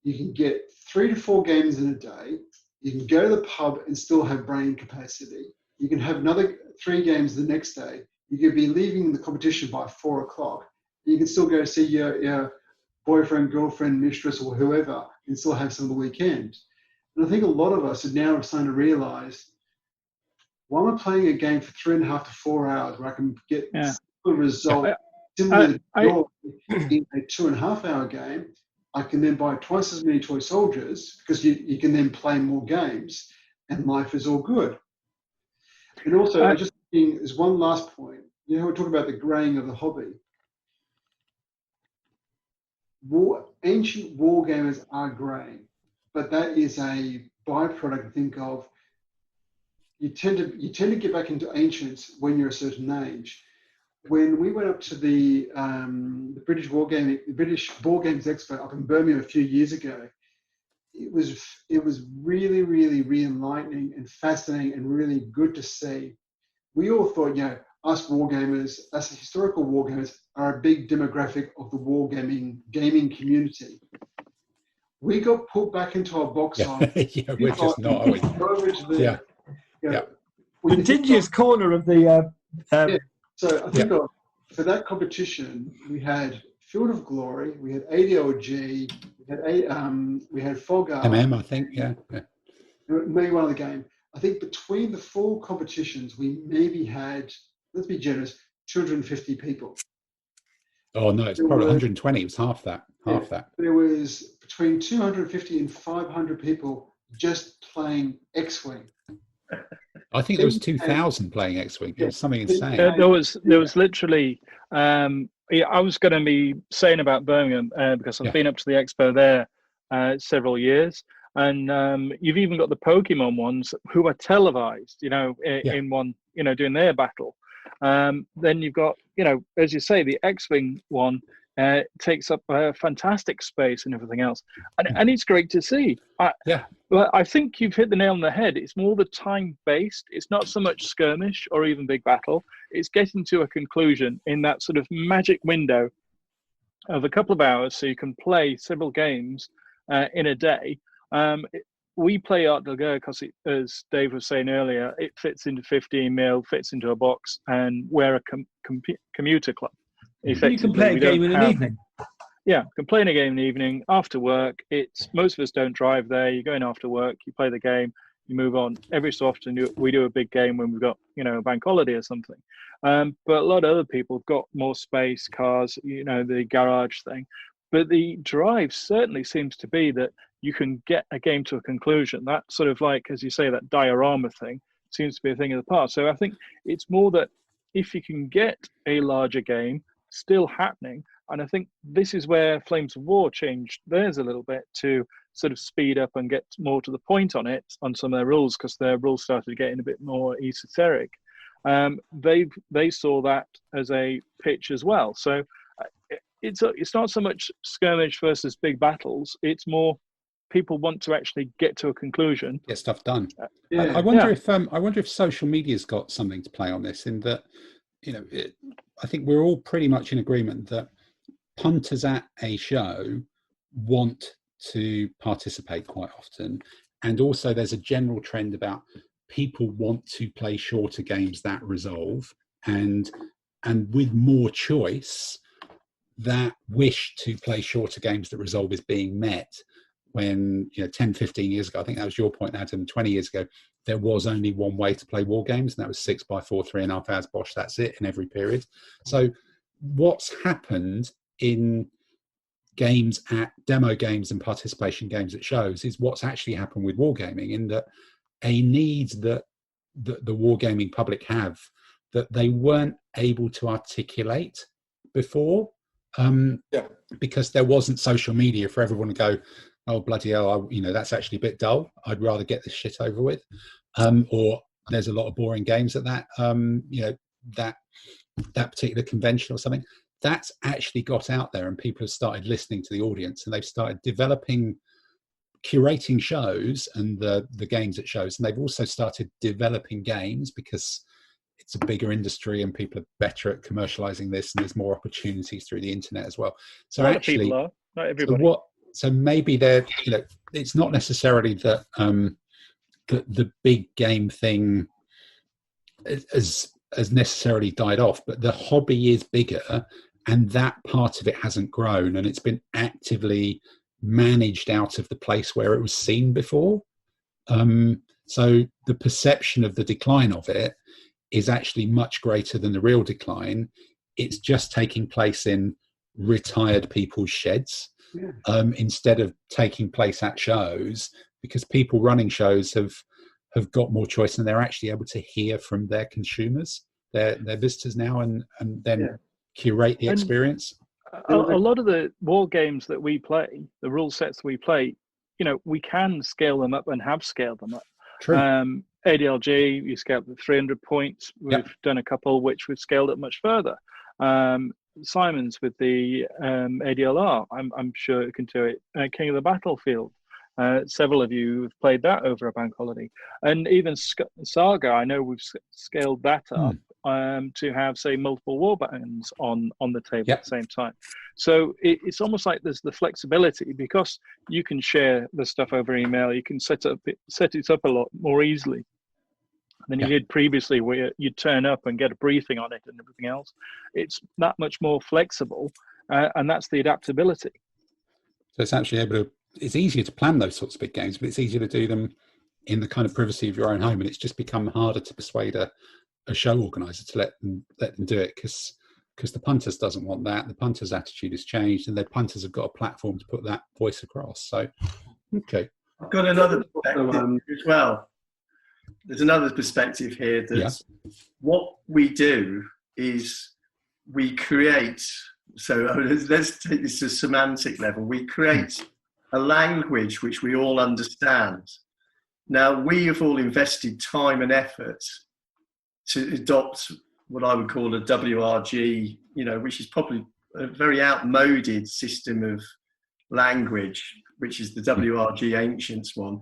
You can get 3 to 4 games in a day. You can go to the pub and still have brain capacity. You can have another 3 games the next day. You could be leaving the competition by 4 o'clock. You can still go see your boyfriend, girlfriend, mistress, or whoever, and still have some of the weekend. And I think a lot of us are now starting to realize, why am I playing a game for 3.5 to 4 hours where I can get a result similar to in a 2.5 hour game? I can then buy twice as many toy soldiers because you can then play more games, and life is all good. And also, I just think as one last point, we're talking about the graying of the hobby. Ancient war gamers are graying, but that is a byproduct, I think, of you tend to get back into ancients when you're a certain age. When we went up to the British Board Games Expo up in Birmingham a few years ago, it was really, really re-enlightening and fascinating and really good to see. We all thought, us wargamers, us historical wargamers, are a big demographic of the wargaming gaming community. We got pulled back into our box on. We're just not, are we? Over to the, Litigious corner of the. So I think for that competition, we had Field of Glory, we had ADLG, we had Fogger. I think, Maybe one other game. I think between the 4 competitions, we maybe had, let's be generous, 250 people. Oh no, it's probably 120. It was half that. There was between 250 and 500 people just playing X-Wing. I think there was 2,000 playing X-Wing. It was something insane. There was literally. I was going to be saying about Birmingham because I've been up to the expo there several years, and you've even got the Pokemon ones who are televised. In one, doing their battle. Then you've got, as you say, the X-Wing one takes up a fantastic space and everything else, and it's great to see. Well, I think you've hit the nail on the head. It's more the time-based. It's not so much skirmish or even big battle. It's getting to a conclusion in that sort of magic window of a couple of hours, so you can play several games in a day we play ADLG because, as Dave was saying earlier, it fits into 15 mil, fits into a box, and we're a commuter club. You can play a game in an evening. Yeah, can play in a game in the evening after work. Most of us don't drive there. You go in after work, you play the game, you move on. Every so often we do a big game when we've got a bank holiday or something. But a lot of other people have got more space, cars, the garage thing. But the drive certainly seems to be that you can get a game to a conclusion. That sort of, like, as you say, that diorama thing seems to be a thing of the past. So I think it's more that if you can get a larger game still happening, and I think this is where Flames of War changed theirs a little bit to sort of speed up and get more to the point on some of their rules, because their rules started getting a bit more esoteric. They saw that as a pitch as well. So it's not so much skirmish versus big battles. It's more people want to actually get to a conclusion, get stuff done. Yeah. I wonder if social media's got something to play on this. In that, I think we're all pretty much in agreement that punters at a show want to participate quite often, and also there's a general trend about people want to play shorter games that resolve, and with more choice, that wish to play shorter games that resolve is being met. When 10, 15 years ago, I think that was your point, Adam, 20 years ago, there was only one way to play war games, and that was 6x4, 3.5 hours, bosh, that's it, in every period. So what's happened in games at demo games and participation games at shows is what's actually happened with wargaming, in that a need that the wargaming public have that they weren't able to articulate before, because there wasn't social media for everyone to go, oh bloody hell, that's actually a bit dull, I'd rather get this shit over with, or there's a lot of boring games at that that particular convention or something. That's actually got out there, and people have started listening to the audience, and they've started curating shows and the games at shows, and they've also started developing games because it's a bigger industry and people are better at commercializing this, and there's more opportunities through the internet as well. So actually, people are, not everybody. So maybe they're, it's not necessarily that the big game thing has necessarily died off, but the hobby is bigger, and that part of it hasn't grown, and it's been actively managed out of the place where it was seen before. So the perception of the decline of it is actually much greater than the real decline. It's just taking place in retired people's sheds, instead of taking place at shows, because people running shows have got more choice, and they're actually able to hear from their consumers, their visitors now, and then curate the experience. A lot of the war games that we play, the rule sets we play, we can scale them up and have scaled them up. True. ADLG, you scale up to 300 points. We've done a couple which we've scaled up much further. Simon's with the ADLR, I'm sure it can do it. King of the Battlefield, several of you have played that over a bank holiday. And even Saga, I know we've scaled that up to have, say, multiple war bands on the table at the same time. So it's almost like there's the flexibility, because you can share the stuff over email, you can set it up a lot more easily than you did previously, where you'd turn up and get a briefing on it and everything else. It's that much more flexible, and that's the adaptability. So it's actually it's easier to plan those sorts of big games, but it's easier to do them in the kind of privacy of your own home, and it's just become harder to persuade a show organizer to let them do it, because the punters doesn't want that. The punters' attitude has changed, and the punters have got a platform to put that voice across. So, okay. I've got another perspective as well. There's another perspective here that what we do is we create, so let's take this to a semantic level, we create a language which we all understand. Now, we have all invested time and effort to adopt what I would call a WRG, which is probably a very outmoded system of language, which is the WRG Ancients one,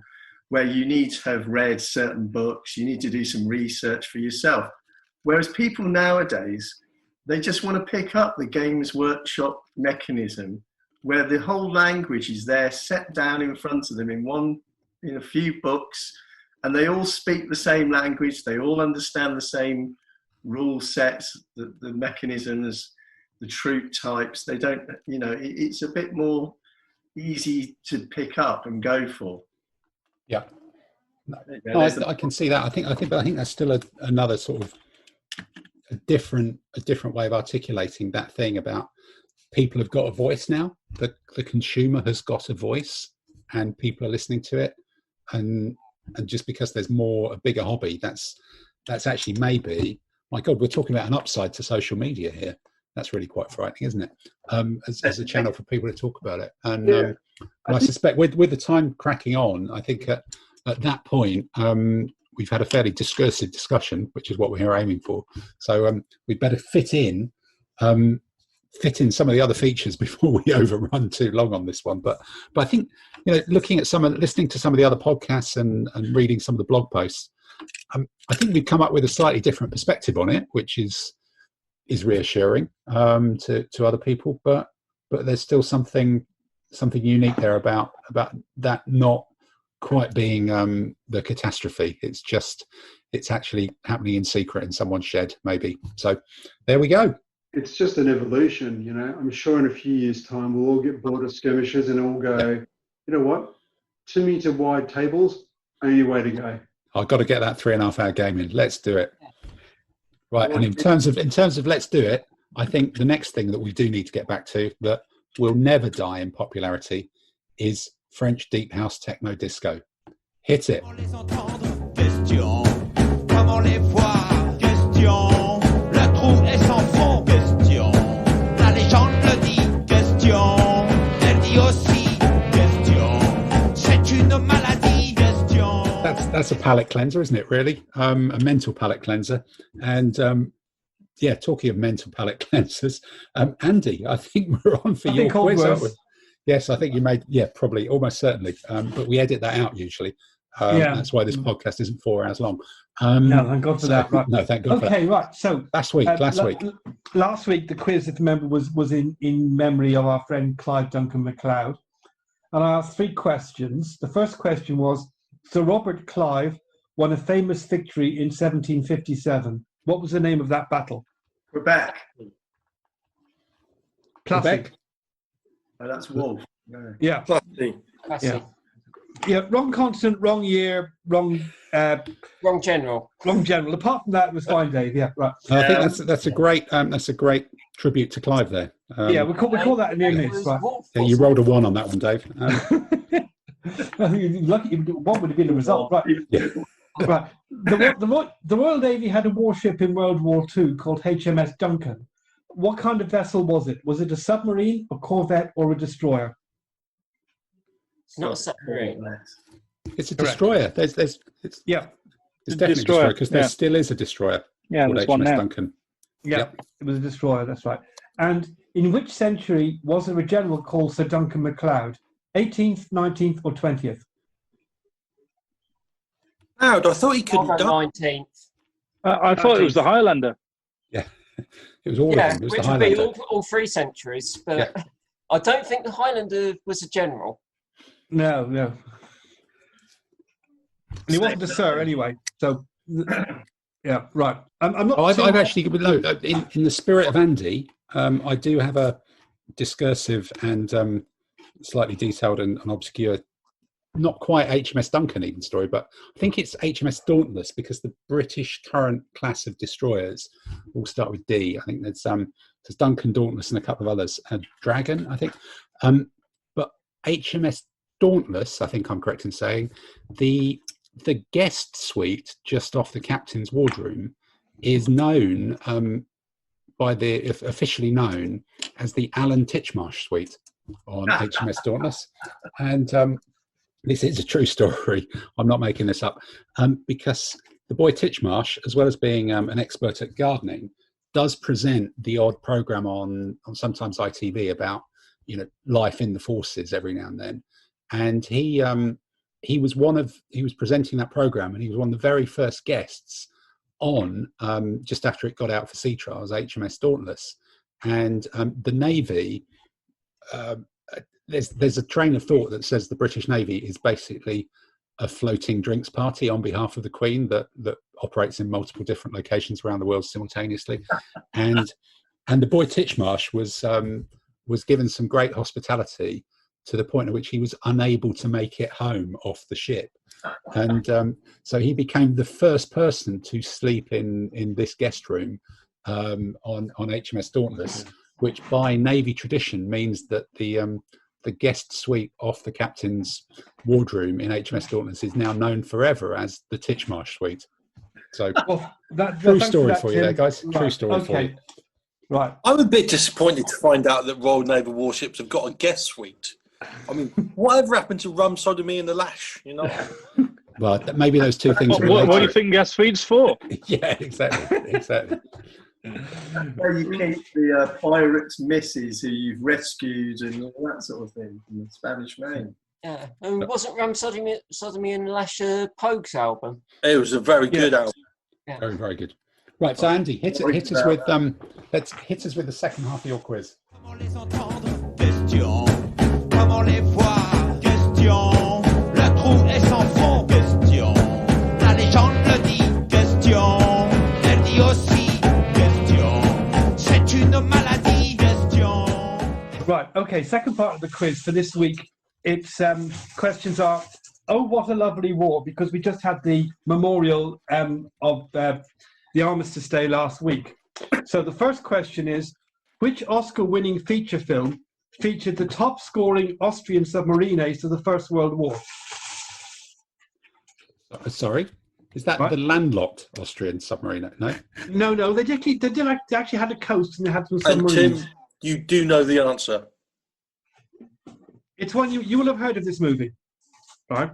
where you need to have read certain books, you need to do some research for yourself. Whereas people nowadays, they just want to pick up the Games Workshop mechanism, where the whole language is there, set down in front of them in one in a few books, and they all speak the same language. They all understand the same rule sets, the mechanisms, the troop types. They don't, it's a bit more easy to pick up and go for. Yeah. No, I can see that. I think that's still another sort of a different way of articulating that thing about people have got a voice now. The consumer has got a voice, and people are listening to it. And just because there's a bigger hobby, that's actually maybe, my God, we're talking about an upside to social media here. That's really quite frightening, isn't it? As a channel for people to talk about it. And I suspect with the time cracking on, I think at that point, we've had a fairly discursive discussion, which is what we're aiming for. So we better fit in some of the other features before we overrun too long on this one. But I think, listening to some of the other podcasts and reading some of the blog posts, I think we've come up with a slightly different perspective on it, which is reassuring to other people. But there's still something unique there about that not quite being the catastrophe. It's actually happening in secret in someone's shed, maybe. So there we go. It's just an evolution, I'm sure in a few years' time we'll all get bored of skirmishes and all go, you know what, 2 meter wide tables, only way to go. I've got to get that 3.5 hour game in. Let's do it. Right, and in terms of let's do it, I think the next thing that we do need to get back to that will never die in popularity is French deep house techno disco. Hit it. That's a palate cleanser, isn't it, really? A mental palate cleanser. And talking of mental palate cleansers, Andy, I think we're on for your quiz, aren't we? Yes, I think you made, probably, almost certainly. But we edit that out usually. That's why this podcast isn't 4 hours long. No, thank God for that. Right. No, thank God for that. Okay, right. So last week. Last week, the quiz, if you remember, was in memory of our friend Clive Duncan MacLeod. And I asked 3 questions. The first question was, Sir Robert Clive won a famous victory in 1757. What was the name of that battle? Quebec. Quebec. Oh, that's Wolf. Yeah. Classic. Yeah. Wrong consonant, wrong year, wrong general. Wrong general. Apart from that, it was fine, Dave. Yeah, right. I think that's a great tribute to Clive there. We call that a near miss, right? Yeah, you rolled a 1 on that one, Dave. I think you're lucky. 1 would have been the result, right? Yeah. Right. The Royal Navy had a warship in World War II called HMS Duncan. What kind of vessel was it? Was it a submarine, a corvette, or a destroyer? It's not a submarine. It's a destroyer. It's definitely a destroyer because there still is a destroyer called HMS Duncan. Yeah, it was a destroyer. That's right. And in which century was there a general called Sir Duncan MacLeod? 18th, 19th, or 20th? I thought he couldn't die. 19th. I thought it was the Highlander. Yeah, it was all of them. It was which the would be Highlander. all 3 centuries. But I don't think the Highlander was a general. No. And he wasn't a sir anyway. So, yeah, right. I'm not. I've actually in the spirit of Andy, I do have a discursive and slightly detailed and obscure, not quite HMS Duncan even story, but I think it's HMS Dauntless because the British current class of destroyers all start with D. I think there's Duncan, Dauntless, and a couple of others. Dragon, I think. But HMS Dauntless, I think I'm correct in saying, the guest suite just off the captain's wardroom is known officially known as the Alan Titchmarsh suite on HMS Dauntless. And this is a true story. I'm not making this up. Because the boy Titchmarsh, as well as being an expert at gardening, does present the odd program on sometimes ITV about life in the forces every now and then. And he was presenting that program, and he was one of the very first guests on just after it got out for sea trials, HMS Dauntless. And the Navy, there's a train of thought that says the British Navy is basically a floating drinks party on behalf of the Queen that operates in multiple different locations around the world simultaneously, and the boy Titchmarsh was given some great hospitality to the point at which he was unable to make it home off the ship, and so he became the first person to sleep in this guest room on HMS Dauntless, which by Navy tradition means that the guest suite off the captain's wardroom in HMS Dauntless is now known forever as the Titchmarsh Suite. So, true story for you there, guys. Right. True story for you. Right. I'm a bit disappointed to find out that Royal Naval warships have got a guest suite. I mean, whatever happened to rum, sodomy, and the lash? You know. Well, maybe those two things. What do you think guest suite's for? Yeah, exactly. Where you keep the pirates' misses who you've rescued and all that sort of thing from the Spanish Main. Yeah, and wasn't Rum Sodomy and Lash Pogue's album? It was a very good album. Yeah. Very, very good. Right, so Andy, hit us with the second half of your quiz. Comment les entendre? Question. Comment les voir? Question. Le trou est sans fond? Question. La légende le dit? Question. Elle dit aussi? Question. C'est une maladie? Question. Right. Okay. Second part of the quiz for this week. Its questions are: oh, what a lovely war! Because we just had the memorial of the Armistice Day last week. So the first question is: which Oscar-winning feature film featured the top-scoring Austrian submarine ace of the First World War? Sorry, is that the landlocked Austrian submarine? No. No. They actually had a coast and they had some And submarines. Tim, you do know the answer. It's one you will have heard of this movie, right?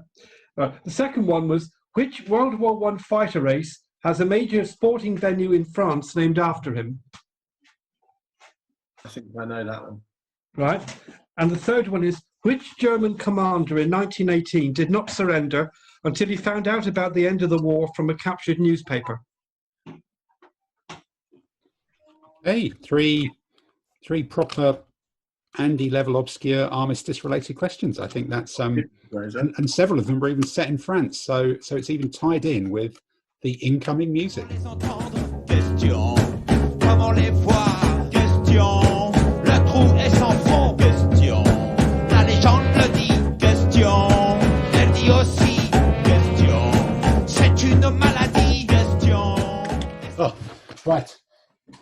The second one was: which World War I fighter race has a major sporting venue in France named after him? I think I know that one. Right. And the third one is: which German commander in 1918 did not surrender until he found out about the end of the war from a captured newspaper? Hey, three proper Andy level obscure armistice related questions. I think that's and several of them were even set in France, so it's even tied in with the incoming music. Les entendre? Question. Comment les voir? Question. Le trou est sans fond? Question. La légende le dit? Question. Elle dit aussi? Question. C'est une maladie? Question. Oh, right.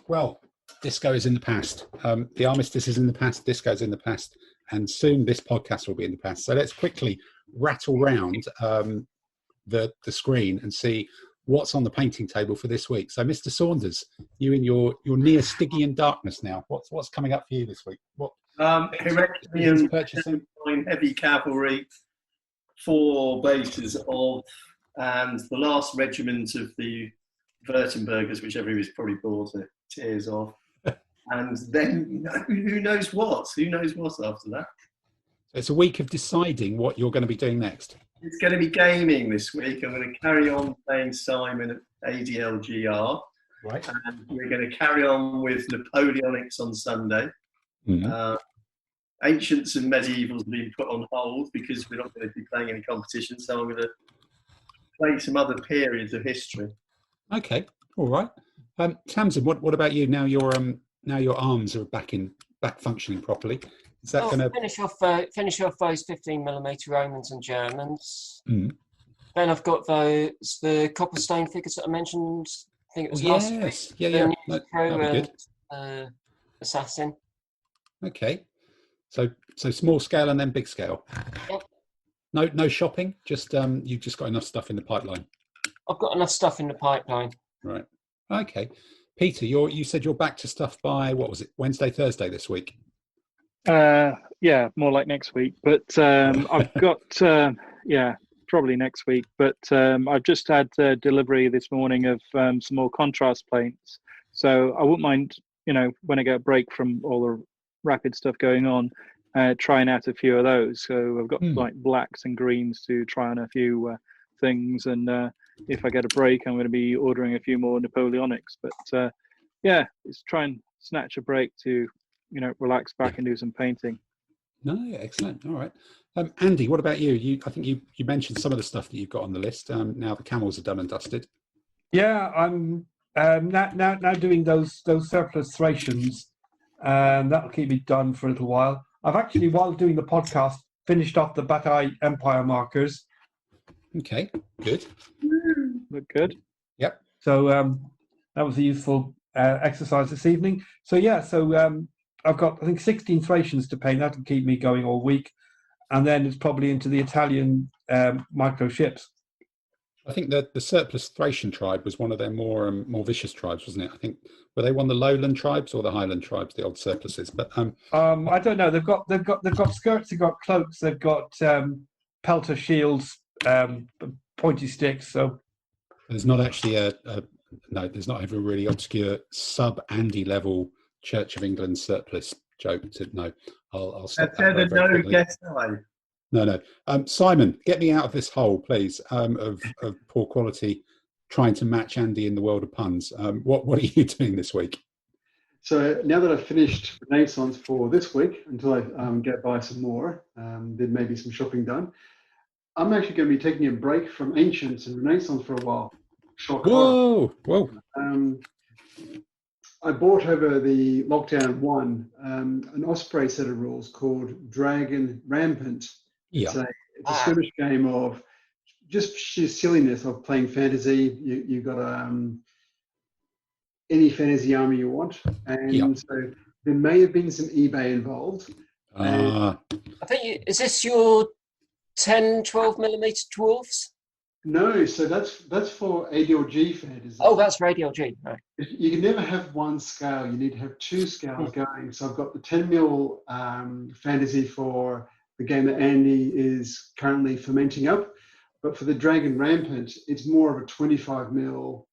Well, disco is in the past. The armistice is in the past. Disco is in the past, and soon this podcast will be in the past. So let's quickly rattle round the screen and see what's on the painting table for this week. So, Mr. Saunders, you in your near Stygian darkness now. What's coming up for you this week? What Heraclian purchasing? heavy cavalry, 4 bases of, and the last regiment of the Württembergers, which everybody's probably bought it, tears of. And then who knows what? Who knows what after that? It's a week of deciding what you're going to be doing next. It's going to be gaming this week. I'm going to carry on playing Simon at ADLGR. Right. And we're going to carry on with Napoleonics on Sunday. Mm-hmm. Ancients and Medievals have been put on hold because we're not going to be playing any competition. So I'm going to play some other periods of history. Okay. All right. Tamsin, what about you? Now your arms are back functioning properly. Is that going to finish off those 15mm Romans and Germans? Mm. Then I've got the copperstone figures that I mentioned. I think it was last week. Yeah. That'd be good. Assassin. Okay. So small scale and then big scale. Yep. No shopping. Just you've just got enough stuff in the pipeline. I've got enough stuff in the pipeline. Right. Okay. Peter, you said you're back to stuff by, what was it, Wednesday, Thursday this week? Yeah, more like next week. But I've got, probably next week. But I've just had delivery this morning of some more contrast paints. So I wouldn't mind, when I get a break from all the rapid stuff going on, trying out a few of those. So I've got like blacks and greens to try on a few things. And if I get a break, I'm going to be ordering a few more Napoleonics. But it's try and snatch a break to relax back and do some painting. No, excellent. All right. Andy, what about you? I think you mentioned some of the stuff that you've got on the list. Now the camels are done and dusted. Yeah, I'm now doing those surplus Thracians. That'll keep me done for a little while. I've actually, while doing the podcast, finished off the Batai Empire markers. Okay, good. Look good. Yep. So that was a useful exercise this evening. So I've got, I think, 16 Thracians to paint. That'll keep me going all week. And then it's probably into the Italian micro ships. I think that the surplus Thracian tribe was one of their more vicious tribes, wasn't it? I think, were they one of the lowland tribes or the highland tribes, the old surpluses? But I don't know. They've got skirts, they've got cloaks, they've got pelter shields, pointy sticks. So there's not actually there's not even a really obscure sub-Andy level Church of England surplus joke. I'll stop that very, very quickly. No. Simon, get me out of this hole, please, of poor quality, trying to match Andy in the world of puns. What are you doing this week? So now that I've finished Renaissance for this week, until I get by some more, then maybe some shopping done, I'm actually going to be taking a break from Ancients and Renaissance for a while. Shock Whoa! I bought over the lockdown one an Osprey set of rules called Dragon Rampant. Yeah. It's a skirmish game of just sheer silliness of playing fantasy. You've got any fantasy army you want, and so there may have been some eBay involved. I think is this your 10, 12 millimeter dwarfs? No, so that's for ADLG fantasy. Oh, that's for ADLG. Right. You can never have one scale. You need to have two scales going. So I've got the 10 mil fantasy for the game that Andy is currently fermenting up, but for the Dragon Rampant, it's more of a 25 mil.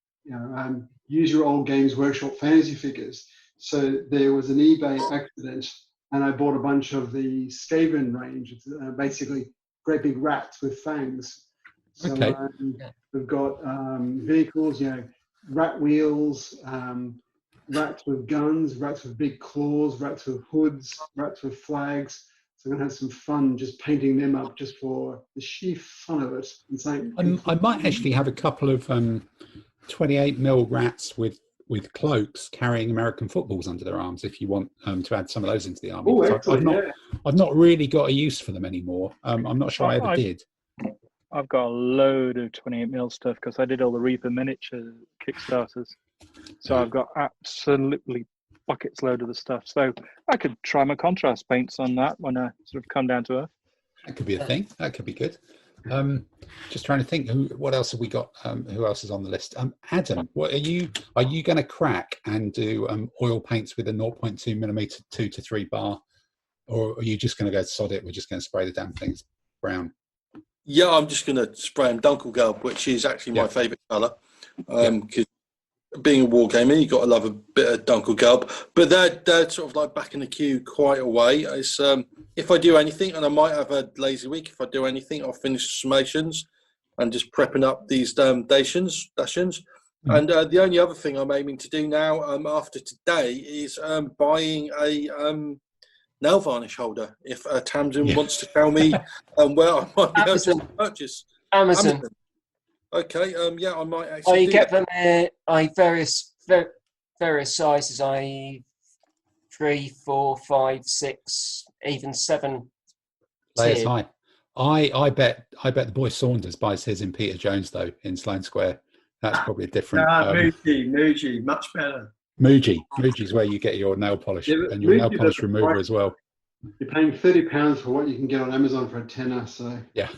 Use your old Games Workshop fantasy figures. So there was an eBay accident, and I bought a bunch of the Skaven range. It's basically great big rats with fangs. So we've got vehicles, rat wheels, rats with guns, rats with big claws, rats with hoods, rats with flags. So I'm going to have some fun just painting them up just for the sheer fun of it. And saying, I might actually have a couple of 28 mil rats with cloaks carrying American footballs under their arms if you want to add some of those into the army. I've not really got a use for them anymore. I'm not sure I ever did. I've got a load of 28 mil stuff because I did all the Reaper miniature Kickstarters. So I've got absolutely buckets load of the stuff. So I could try my contrast paints on that when I sort of come down to earth. That could be a thing. That could be good. Just trying to think, what else have we got? Who else is on the list? Adam, what are you going to crack and do oil paints with a 0.2 millimeter 2 to 3 bar, or are you just going to go sod it? We're just going to spray the damn things brown. Yeah, I'm just going to spray them Dunkelgelb, which is actually my favourite colour. Because being a wargamer, you've got to love a bit of Dunkelgelb. But they're sort of like back in the queue quite a way. It's, if I do anything, and I might have a lazy week, if I do anything, I'll finish the summations and just prepping up these dations. And the only other thing I'm aiming to do now after today is buying a nail varnish holder. If Tamsin wants to tell me where I might be able to purchase. Amazon. Okay, I might actually. Oh, you get them various sizes. 3, 4, 5, 6, even 7. Layers high. I bet the boy Saunders buys his in Peter Jones though in Sloane Square. That's probably a different. Muji, much better. Muji is where you get your nail polish and your nail polish remover as well. You're paying £30 for what you can get on Amazon for a tenner. So yeah,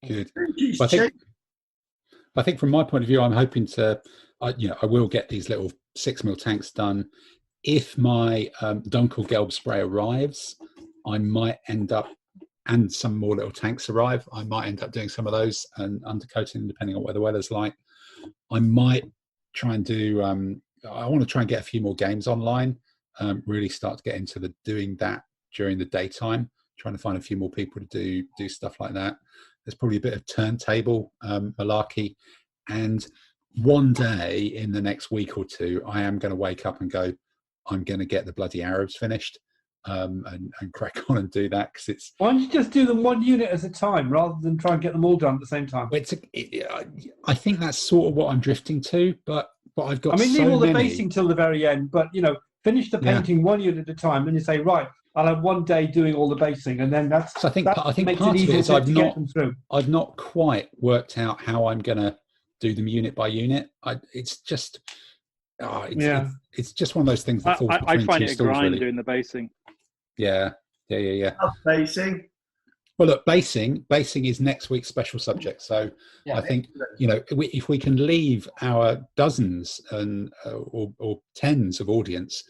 good. I think from my point of view, I'm hoping to, I will get these little 6 mil tanks done. If my Dunkelgelb spray arrives, I might end up, and some more little tanks arrive, I might end up doing some of those and undercoating, depending on what the weather's like. I might try and do, I want to try and get a few more games online, really start to get into doing that during the daytime, trying to find a few more people to do stuff like that. There's probably a bit of turntable malarkey. And one day in the next week or two, I am going to wake up and go, I'm going to get the bloody Arabs finished. and crack on and do that, because it's. Why don't you just do them one unit at a time rather than try and get them all done at the same time? I think that's sort of what I'm drifting to, but I've got. I mean, so leave all the many. basing till the very end, but finish the painting one unit at a time. Then you say, right, I'll have one day doing all the basing, and then that's. So I think that part of makes it easier is to I've get them through. not quite worked out how I'm going to do them unit by unit. It's just. It's just one of those things that falls between I find two it a stools, grind really. doing the basing. Yeah. Basing. Well, look, basing is next week's special subject. So I think if we can leave our dozens and or tens of audience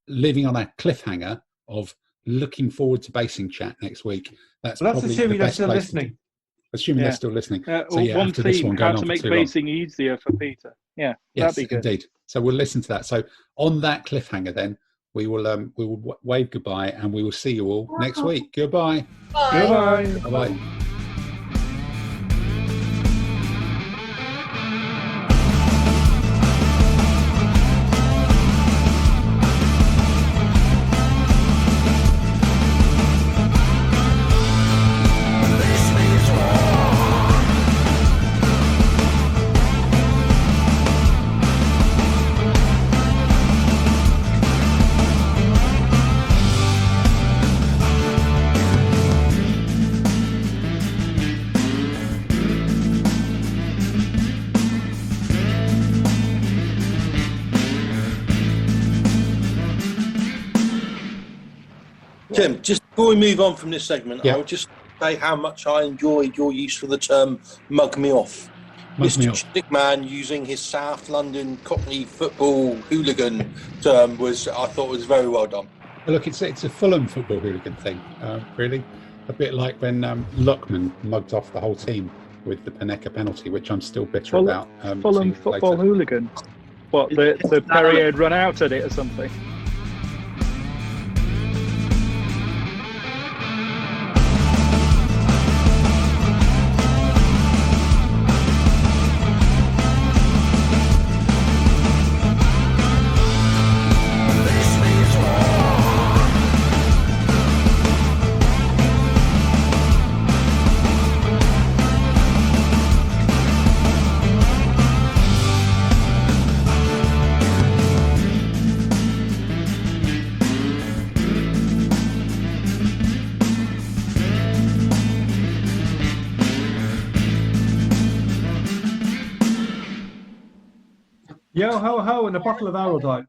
living on a cliffhanger of looking forward to basing chat next week, that's assuming they're still listening. Assuming they're still listening. So one after theme: this one, how to make basing easier for Peter. Yeah, yes, that'd be good. Indeed. So we'll listen to that. So on that cliffhanger, then we will wave goodbye, and we will see you all next week. Goodbye. Bye. Goodbye. Bye. Tim, just before we move on from this segment, Yeah. I'll just say how much I enjoyed your use of the term "mug me off." Mr. Stickman using his South London Cockney football hooligan term I thought was very well done. Well, look, it's a Fulham football hooligan thing, really. A bit like when Luckman mugged off the whole team with the Paneka penalty, which I'm still bitter about. Fulham football hooligan. What, the Perrier had run out at it or something? Yo ho ho and a bottle of Araldite.